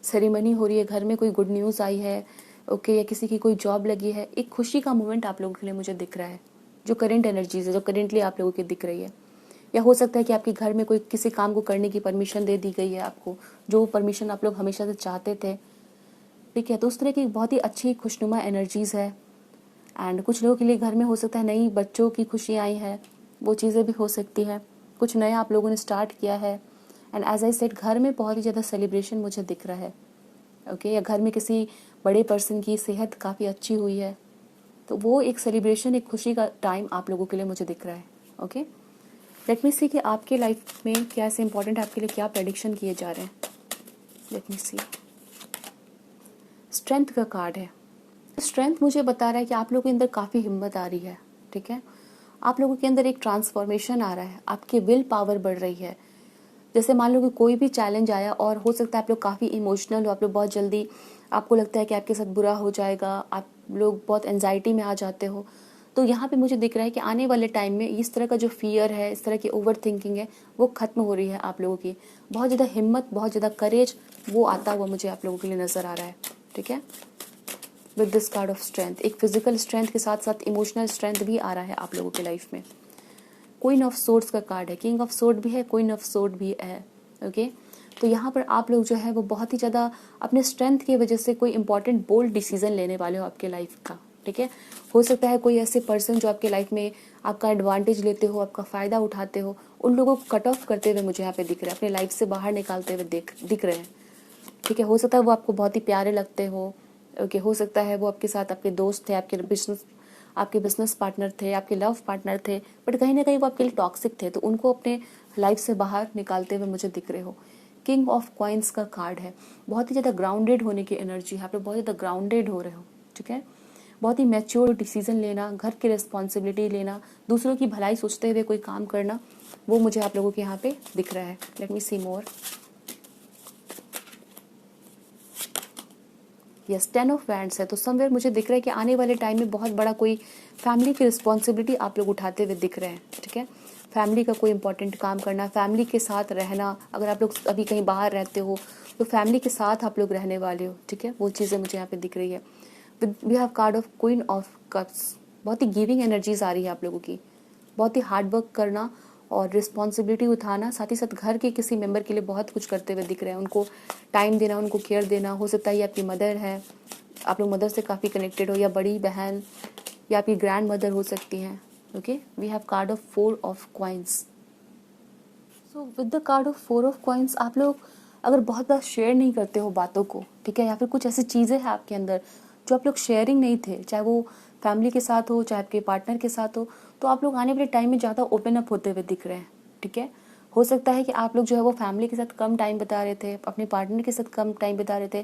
सेरेमनी हो रही है, घर में कोई गुड न्यूज़ आई है, ओके, या किसी की कोई जॉब लगी है। एक खुशी का मोमेंट आप लोगों के लिए मुझे दिख रहा है, जो करंट एनर्जीज है, जो करेंटली आप लोगों की दिख रही है। या हो सकता है कि आपके घर में कोई किसी काम को करने की परमिशन दे दी गई है आपको, जो परमिशन आप लोग हमेशा से चाहते थे, ठीक है। तो उस तरह की बहुत ही अच्छी खुशनुमा एनर्जीज़ है। एंड कुछ लोगों के लिए घर में हो सकता है नई बच्चों की खुशी आई है, वो चीज़ें भी हो सकती है। कुछ नया आप लोगों ने स्टार्ट किया है। एंड एज आई सेड, घर में बहुत ही ज़्यादा सेलिब्रेशन मुझे दिख रहा है, ओके। या घर में किसी बड़े पर्सन की सेहत काफ़ी अच्छी हुई है, तो वो एक सेलिब्रेशन, एक खुशी का टाइम आप लोगों के लिए मुझे दिख रहा है, ओके। लेट मी सी कि आपके लाइफ में क्या ऐसे इंपॉर्टेंट, आपके लिए क्या प्रेडिक्शन किए जा रहे हैं। लेट मी सी। स्ट्रेंथ का कार्ड है। स्ट्रेंथ मुझे बता रहा है कि आप लोगों के अंदर काफ़ी हिम्मत आ रही है, ठीक है। आप लोगों के अंदर एक ट्रांसफॉर्मेशन आ रहा है, आपकी विल पावर बढ़ रही है। जैसे मान लो कि कोई भी चैलेंज आया और हो सकता है आप लोग काफ़ी इमोशनल हो, आप लोग बहुत जल्दी, आपको लगता है कि आपके साथ बुरा हो जाएगा, आप लोग बहुत एंजाइटी में आ जाते हो। तो यहाँ पे मुझे दिख रहा है कि आने वाले टाइम में इस तरह का जो फियर है, इस तरह की ओवर थिंकिंग है, वो खत्म हो रही है आप लोगों की। बहुत ज़्यादा हिम्मत, बहुत ज़्यादा करेज, वो आता हुआ मुझे आप लोगों के लिए नज़र आ रहा है, ठीक है। With this card of strength, एक फिजिकल स्ट्रेंथ के साथ साथ इमोशनल स्ट्रेंथ भी आ रहा है आप लोगों के लाइफ में। क्वीन ऑफ सोर्ड्स का कार्ड है, किंग ऑफ सोर्ड भी है, क्वीन ऑफ सोर्ड भी है, ओके। तो यहाँ पर आप लोग जो है वो बहुत ही ज़्यादा अपने स्ट्रेंथ की वजह से कोई इंपॉर्टेंट बोल्ड डिसीजन लेने वाले हो आपके लाइफ का, ठीक है। हो सकता है कोई ऐसे पर्सन जो आपके लाइफ में आपका एडवांटेज लेते हो, आपका फ़ायदा उठाते हो, उन लोगों को कट ऑफ करते हुए मुझे यहाँ पे दिख रहा है, अपने लाइफ से बाहर निकालते हुए दिख रहे हैं, ठीक है। हो सकता है वो आपको बहुत ही प्यारे लगते हो, ओके। हो सकता है वो आपके साथ आपके दोस्त थे, आपके बिजनेस पार्टनर थे, आपके लव पार्टनर थे, बट कहीं ना कहीं वो आपके लिए टॉक्सिक थे, तो उनको अपने लाइफ से बाहर निकालते हुए मुझे दिख रहे हो। किंग ऑफ कॉइन्स का कार्ड है, बहुत ही ज़्यादा ग्राउंडेड होने की एनर्जी है, आप लोग बहुत ज़्यादा ग्राउंडेड हो रहे हो, ठीक है। बहुत ही मैच्योर डिसीजन लेना, घर की रिस्पॉन्सिबिलिटी लेना, दूसरों की भलाई सोचते हुए कोई काम करना, वो मुझे आप लोगों के यहाँ पे दिख रहा है। Let me see more. Yes, 10 of wands है, तो समवेयर मुझे दिख रहा है कि आने वाले टाइम में बहुत बड़ा कोई फैमिली की रिस्पॉन्सिबिलिटी आप लोग उठाते हुए दिख रहे हैं, ठीक है। फैमिली का कोई इंपॉर्टेंट काम करना, फैमिली के साथ रहना, अगर आप लोग अभी कहीं बाहर रहते हो तो फैमिली के साथ आप लोग रहने वाले हो, ठीक है। वो चीज़ें मुझे यहाँ पे दिख रही है। We have card of queen of cups, बहुत ही गिविंग एनर्जीज आ रही है आप लोगों की, बहुत ही हार्ड वर्क करना और रिस्पॉन्सिबिलिटी उठाना, साथ ही साथ घर के किसी मेंबर के लिए बहुत कुछ करते हुए दिख रहे हैं, उनको टाइम देना, उनको केयर देना। हो सकता है ये आपकी मदर है, आप लोग मदर से काफ़ी कनेक्टेड हो, या बड़ी बहन, या आपकी ग्रैंड मदर हो सकती हैं, okay. We have card of 4 of coins. So with the card of 4 of coins, आप लोग अगर बहुत बार शेयर नहीं करते हो बातों को, ठीक है, या फिर कुछ ऐसी चीज़ें हैं आपके अंदर जो आप लोग शेयरिंग नहीं थे, चाहे वो फैमिली के साथ हो, चाहे आपके पार्टनर के साथ हो, तो आप लोग आने वाले टाइम में ज़्यादा ओपन अप होते हुए दिख रहे हैं, ठीक है। हो सकता है कि आप लोग जो है वो फैमिली के साथ कम टाइम बिता रहे थे, अपने पार्टनर के साथ कम टाइम बिता रहे थे,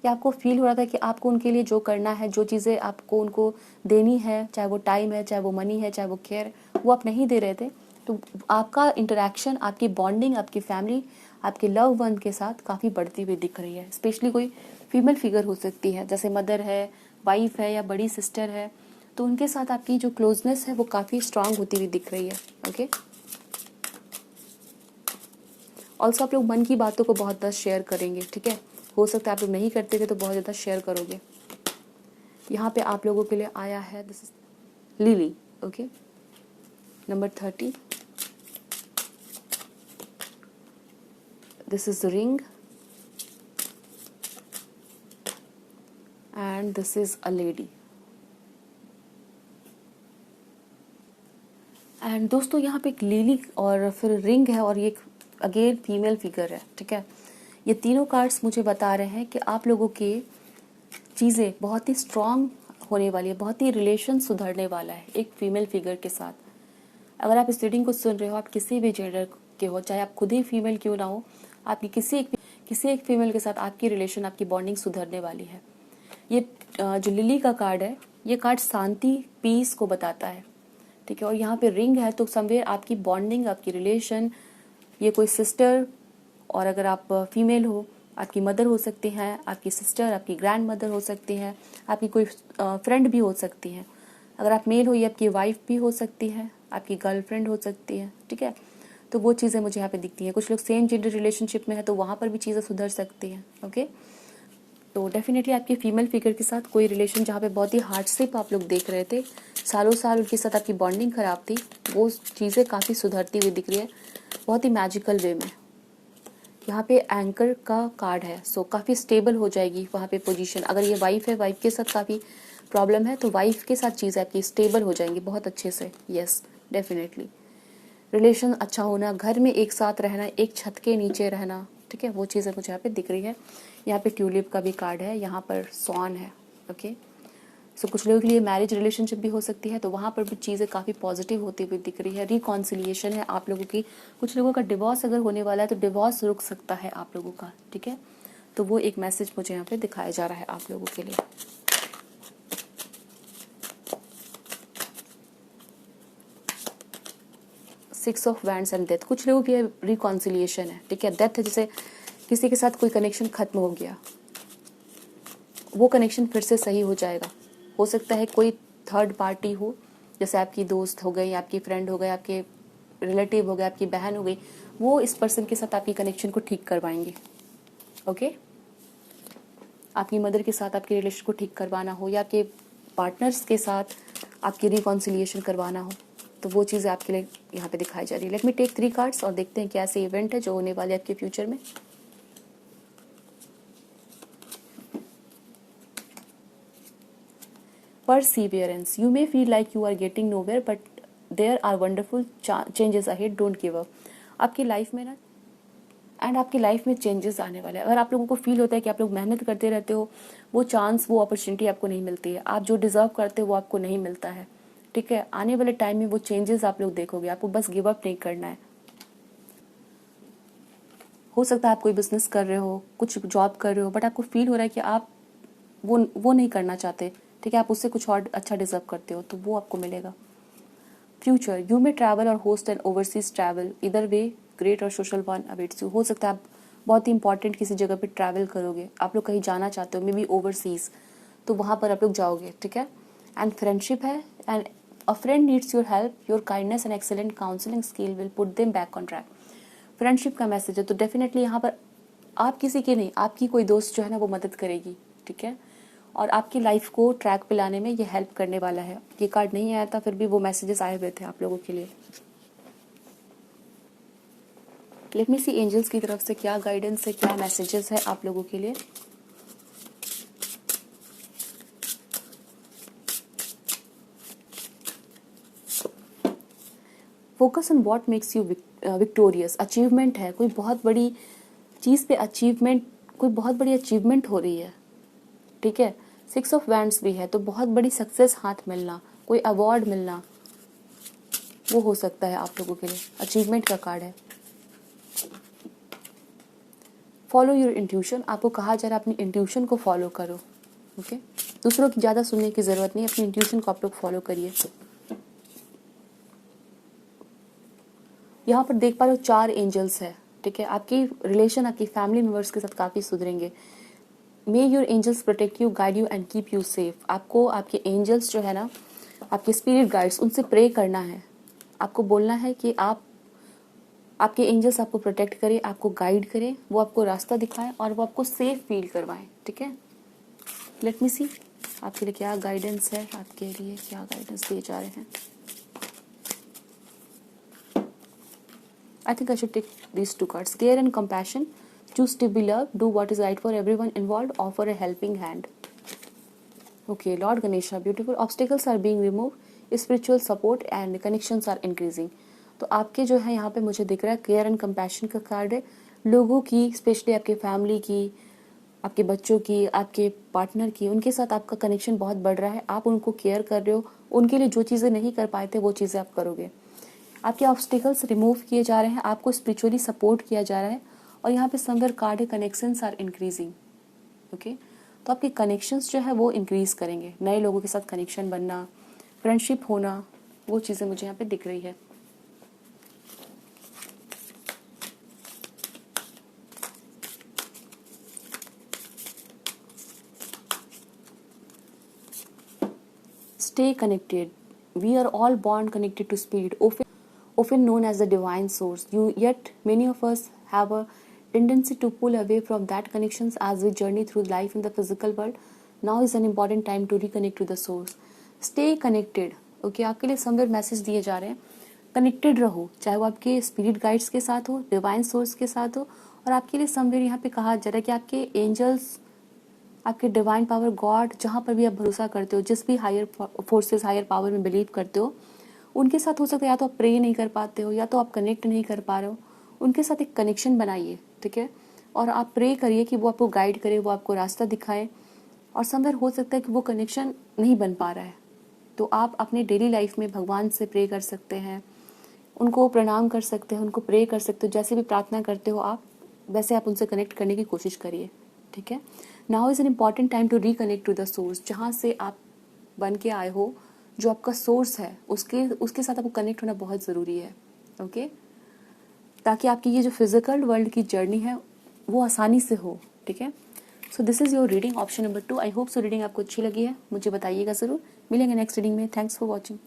या आपको फील हो रहा था कि आपको उनके लिए जो करना है, जो चीज़ें आपको उनको देनी है, चाहे वो टाइम है, चाहे वो मनी है, चाहे वो केयर, वो आप नहीं दे रहे थे। तो आपका इंटरेक्शन, आपकी बॉन्डिंग, आपकी फैमिली, आपके लव वन के साथ काफ़ी बढ़ती हुई दिख रही है। स्पेशली कोई फीमेल फिगर हो सकती है, जैसे मदर है, वाइफ है, या बड़ी सिस्टर है, तो उनके साथ आपकी जो क्लोजनेस है वो काफ़ी स्ट्रांग होती हुई दिख रही है, ओके। ऑल्सो आप लोग मन की बातों को बहुत ज़्यादा शेयर करेंगे, ठीक है। हो सकता है आप लोग नहीं करते थे तो बहुत ज़्यादा शेयर करोगे। यहाँ पे आप लोगों के लिए आया है, this is lily, okay. Number 30, this is ring, and this is a lady. And दोस्तों यहाँ पे एक लिली और फिर रिंग है, और ये अगेन फीमेल फिगर है, ठीक है। ये तीनों कार्ड्स मुझे बता रहे हैं कि आप लोगों के चीज़ें बहुत ही स्ट्रांग होने वाली है, बहुत ही रिलेशन सुधरने वाला है एक फीमेल फिगर के साथ। अगर आप इस रीडिंग को सुन रहे हो, आप किसी भी जेंडर के हो, चाहे आप खुद ही फीमेल क्यों ना हो, आपकी किसी एक फीमेल के साथ आपकी रिलेशन, आपकी बॉन्डिंग सुधरने वाली है। ये जो लिली का कार्ड है, ये कार्ड शांति, पीस को बताता है, ठीक है। और यहाँ पे रिंग है, तो समवेयर आपकी बॉन्डिंग, आपकी रिलेशन, ये कोई सिस्टर, और अगर आप फीमेल हो, आपकी मदर हो सकती हैं, आपकी सिस्टर, आपकी ग्रैंड मदर हो सकती हैं, आपकी कोई फ्रेंड भी हो सकती हैं। अगर आप मेल हो, ये आपकी वाइफ भी हो सकती है, आपकी गर्लफ्रेंड हो सकती है, ठीक है। तो वो चीज़ें मुझे यहाँ पे दिखती हैं। कुछ लोग सेम जेंडर रिलेशनशिप में है, तो वहाँ पर भी चीज़ें सुधर सकती हैं, ओके। तो डेफिनेटली आपकी फीमेल फिगर के साथ कोई रिलेशन जहाँ पे बहुत ही हार्डशिप आप लोग देख रहे थे, सालों साल उनके साथ आपकी बॉन्डिंग खराब थी, वो चीज़ें काफ़ी सुधरती हुई दिख रही है, बहुत ही मैजिकल वे में। यहाँ पे एंकर का कार्ड है, सो काफ़ी स्टेबल हो जाएगी वहाँ पे पोजीशन। अगर ये वाइफ है, वाइफ के साथ काफ़ी प्रॉब्लम है, तो वाइफ के साथ चीज़ आपकी स्टेबल हो जाएंगी बहुत अच्छे से। यस, डेफिनेटली रिलेशन अच्छा होना, घर में एक साथ रहना, एक छत के नीचे रहना, ठीक है, वो चीज़ें मुझे यहाँ पे दिख रही है। यहाँ पे ट्यूलिप का भी कार्ड है, यहाँ पर सॉन है, ओके। सो कुछ लोगों के लिए मैरिज रिलेशनशिप भी हो सकती है, तो वहाँ पर भी चीज़ें काफ़ी पॉजिटिव होती हुई दिख रही है। रिकॉन्सिलिएशन है आप लोगों की। कुछ लोगों का डिवोर्स अगर होने वाला है, तो डिवोर्स रुक सकता है आप लोगों का, ठीक है। तो वो एक मैसेज मुझे यहाँ पे दिखाया जा रहा है आप लोगों के लिए। Six of wands and death, कुछ लोगों की रिकॉन्सिलिएशन है, ठीक है। डेथ है, जैसे किसी के साथ कोई कनेक्शन खत्म हो गया, वो कनेक्शन फिर से सही हो जाएगा। हो सकता है कोई थर्ड पार्टी हो, जैसे आपकी दोस्त हो गई, आपकी फ्रेंड हो गए, आपके रिलेटिव हो गए, आपकी बहन हो गई, वो इस पर्सन के साथ आपकी कनेक्शन को ठीक करवाएंगे, ओके। आपकी मदर के साथ आपके रिलेशन को ठीक करवाना हो, या आपके पार्टनर्स के साथ आपकी रिकॉन्सिलिएशन करवाना हो, तो वो चीज़ें आपके लिए यहाँ पे दिखाई जा रही है। लेट मी टेक 3 कार्ड्स और देखते हैं क्या ऐसे इवेंट है जो होने वाले आपके फ्यूचर में। Perseverance. You may feel like you are getting nowhere, but there are wonderful changes ahead. Don't give up. आपकी लाइफ में ना, एंड आपकी लाइफ में चेंजेस आने वाले हैं। अगर आप लोगों को फील होता है कि आप लोग मेहनत करते रहते हो, वो चांस, वो अपॉर्चुनिटी आपको नहीं मिलती है, आप जो डिजर्व करते हो वो आपको नहीं मिलता है, ठीक है। आने वाले टाइम में वो चेंजेस आप लोग देखोगे, आपको बस गिव अप नहीं करना है। हो सकता है आप कोई बिजनेस कर रहे हो, कुछ जॉब कर रहे हो, बट आपको फील हो रहा है कि आप वो नहीं करना चाहते, ठीक है, आप उससे कुछ और अच्छा डिजर्व करते हो, तो वो आपको मिलेगा। Future, you may travel or host N overseas travel, इधर वे ग्रेट और सोशल वन अवेट्स यू। हो सकता है आप बहुत ही इंपॉर्टेंट किसी जगह पे ट्रैवल करोगे, आप लोग कहीं जाना चाहते हो, मे बी ओवरसीज, तो वहाँ पर आप लोग जाओगे, ठीक है। एंड फ्रेंडशिप है, and a friend needs your help, your kindness and excellent counselling skill will put them back on track. Friendship का मैसेज है, तो डेफिनेटली यहाँ पर आप किसी की नहीं, आपकी कोई दोस्त जो है ना वो मदद करेगी, ठीक है, और आपकी लाइफ को ट्रैक पे लाने में ये हेल्प करने वाला है। ये कार्ड नहीं आया था, फिर भी वो मैसेजेस आए हुए थे आप लोगों के लिए। लेट मी सी एंजल्स की तरफ से क्या गाइडेंस है, क्या मैसेजेस है आप लोगों के लिए। Focus on what makes you victorious. Achievement है, कोई बहुत बड़ी चीज़ पे अचीवमेंट, कोई बहुत बड़ी अचीवमेंट हो रही है, ठीक है। 6 ऑफ वैंड्स भी है, तो बहुत बड़ी सक्सेस हाथ मिलना, कोई अवार्ड मिलना, वो हो सकता है आप लोगों के लिए। अचीवमेंट का कार्ड है। फॉलो योर इंट्यूशन, आपको कहा जा रहा है अपनी इंट्यूशन को फॉलो करो, ओके। दूसरों की ज़्यादा सुनने की ज़रूरत नहीं, अपनी इंट्यूशन को आप लोग फॉलो करिए। यहाँ पर देख पा रहे हो 4 एंजल्स है, ठीक है। आपकी रिलेशन आपकी फैमिली मेम्बर्स के साथ काफ़ी सुधरेंगे। May your angels protect you, guide you and keep you safe. आपको आपके एंजल्स जो है ना, आपके स्पिरिट गाइड्स, उनसे प्रे करना है। आपको बोलना है कि आपके एंजल्स आपको प्रोटेक्ट करें, आपको गाइड करें, वो आपको रास्ता दिखाएं और वो आपको सेफ फील करवाएं, ठीक है। लेट मी सी आपके लिए क्या गाइडेंस है, आपके लिए क्या गाइडेंस दिए जा रहे हैं। I think I should take these 2 cards. Care and compassion. Choose to be loved. Do what is right for everyone involved. Offer a helping hand. Okay, Lord Ganesha, beautiful. Obstacles are being removed. Spiritual support and connections are increasing. तो आपके जो है यहाँ पे मुझे दिख रहा है केयर एंड कंपैशन का कार्ड है। लोगों की, स्पेशली आपके फैमिली की, आपके बच्चों की, आपके पार्टनर की, उनके साथ आपका कनेक्शन बहुत बढ़ रहा है। आप उनको केयर कर रहे हो, उनके लिए जो चीज़ें नहीं कर पाए थे वो चीज़ें आप करोगे। आपके ऑब्स्टिकल्स रिमूव किए जा रहे हैं, आपको स्पिरिचुअली सपोर्ट किया जा रहा है, और यहाँ पे somewhere cardiac connections are increasing. Okay, तो आपके कनेक्शंस जो है वो इंक्रीज करेंगे, नए लोगों के साथ कनेक्शन बनना, फ्रेंडशिप होना, वो चीज़ें मुझे यहाँ पे दिख रही है। Stay connected. We are all born connected to spirit, often known as the divine source. Yet many of us have a tendency to pull away from that connections as we journey through life in the physical world. Now is an important time to reconnect to the source. Stay connected. Okay, आपके लिए somewhere message दिए जा रहे हैं, connected रहो, चाहे वो आपके स्पिरिट गाइड्स के साथ हो, डिवाइन सोर्स के साथ हो, और आपके लिए समवेयर यहाँ पे कहा जा रहा है कि आपके एंजल्स, आपके डिवाइन पावर, गॉड, जहाँ पर भी आप भरोसा करते हो, जिस भी हायर फोर्सेस, हायर पावर में बिलीव करते हो, उनके साथ हो सकता है या तो आप प्रे नहीं कर पाते हो या तो आप कनेक्ट नहीं कर पा रहे हो, उनके साथ एक कनेक्शन बनाइए, ठीक है, और आप प्रे करिए कि वो आपको गाइड करे, वो आपको रास्ता दिखाए। और समवेयर हो सकता है कि वो कनेक्शन नहीं बन पा रहा है, तो आप अपने डेली लाइफ में भगवान से प्रे कर सकते हैं, उनको प्रणाम कर सकते हैं, उनको प्रे कर सकते हो, जैसे भी प्रार्थना करते हो आप वैसे आप उनसे कनेक्ट करने की कोशिश करिए, ठीक है। Now is an important time to reconnect to the source, जहाँ से आप बन के आए हो, जो आपका सोर्स है, उसके साथ आपको कनेक्ट होना बहुत ज़रूरी है। ओके, ताकि आपकी ये जो फिजिकल वर्ल्ड की जर्नी है वो आसानी से हो, ठीक है। So this is your reading option number 2। I hope so reading आपको अच्छी लगी है, मुझे बताइएगा ज़रूर। मिलेंगे नेक्स्ट रीडिंग में। Thanks for watching.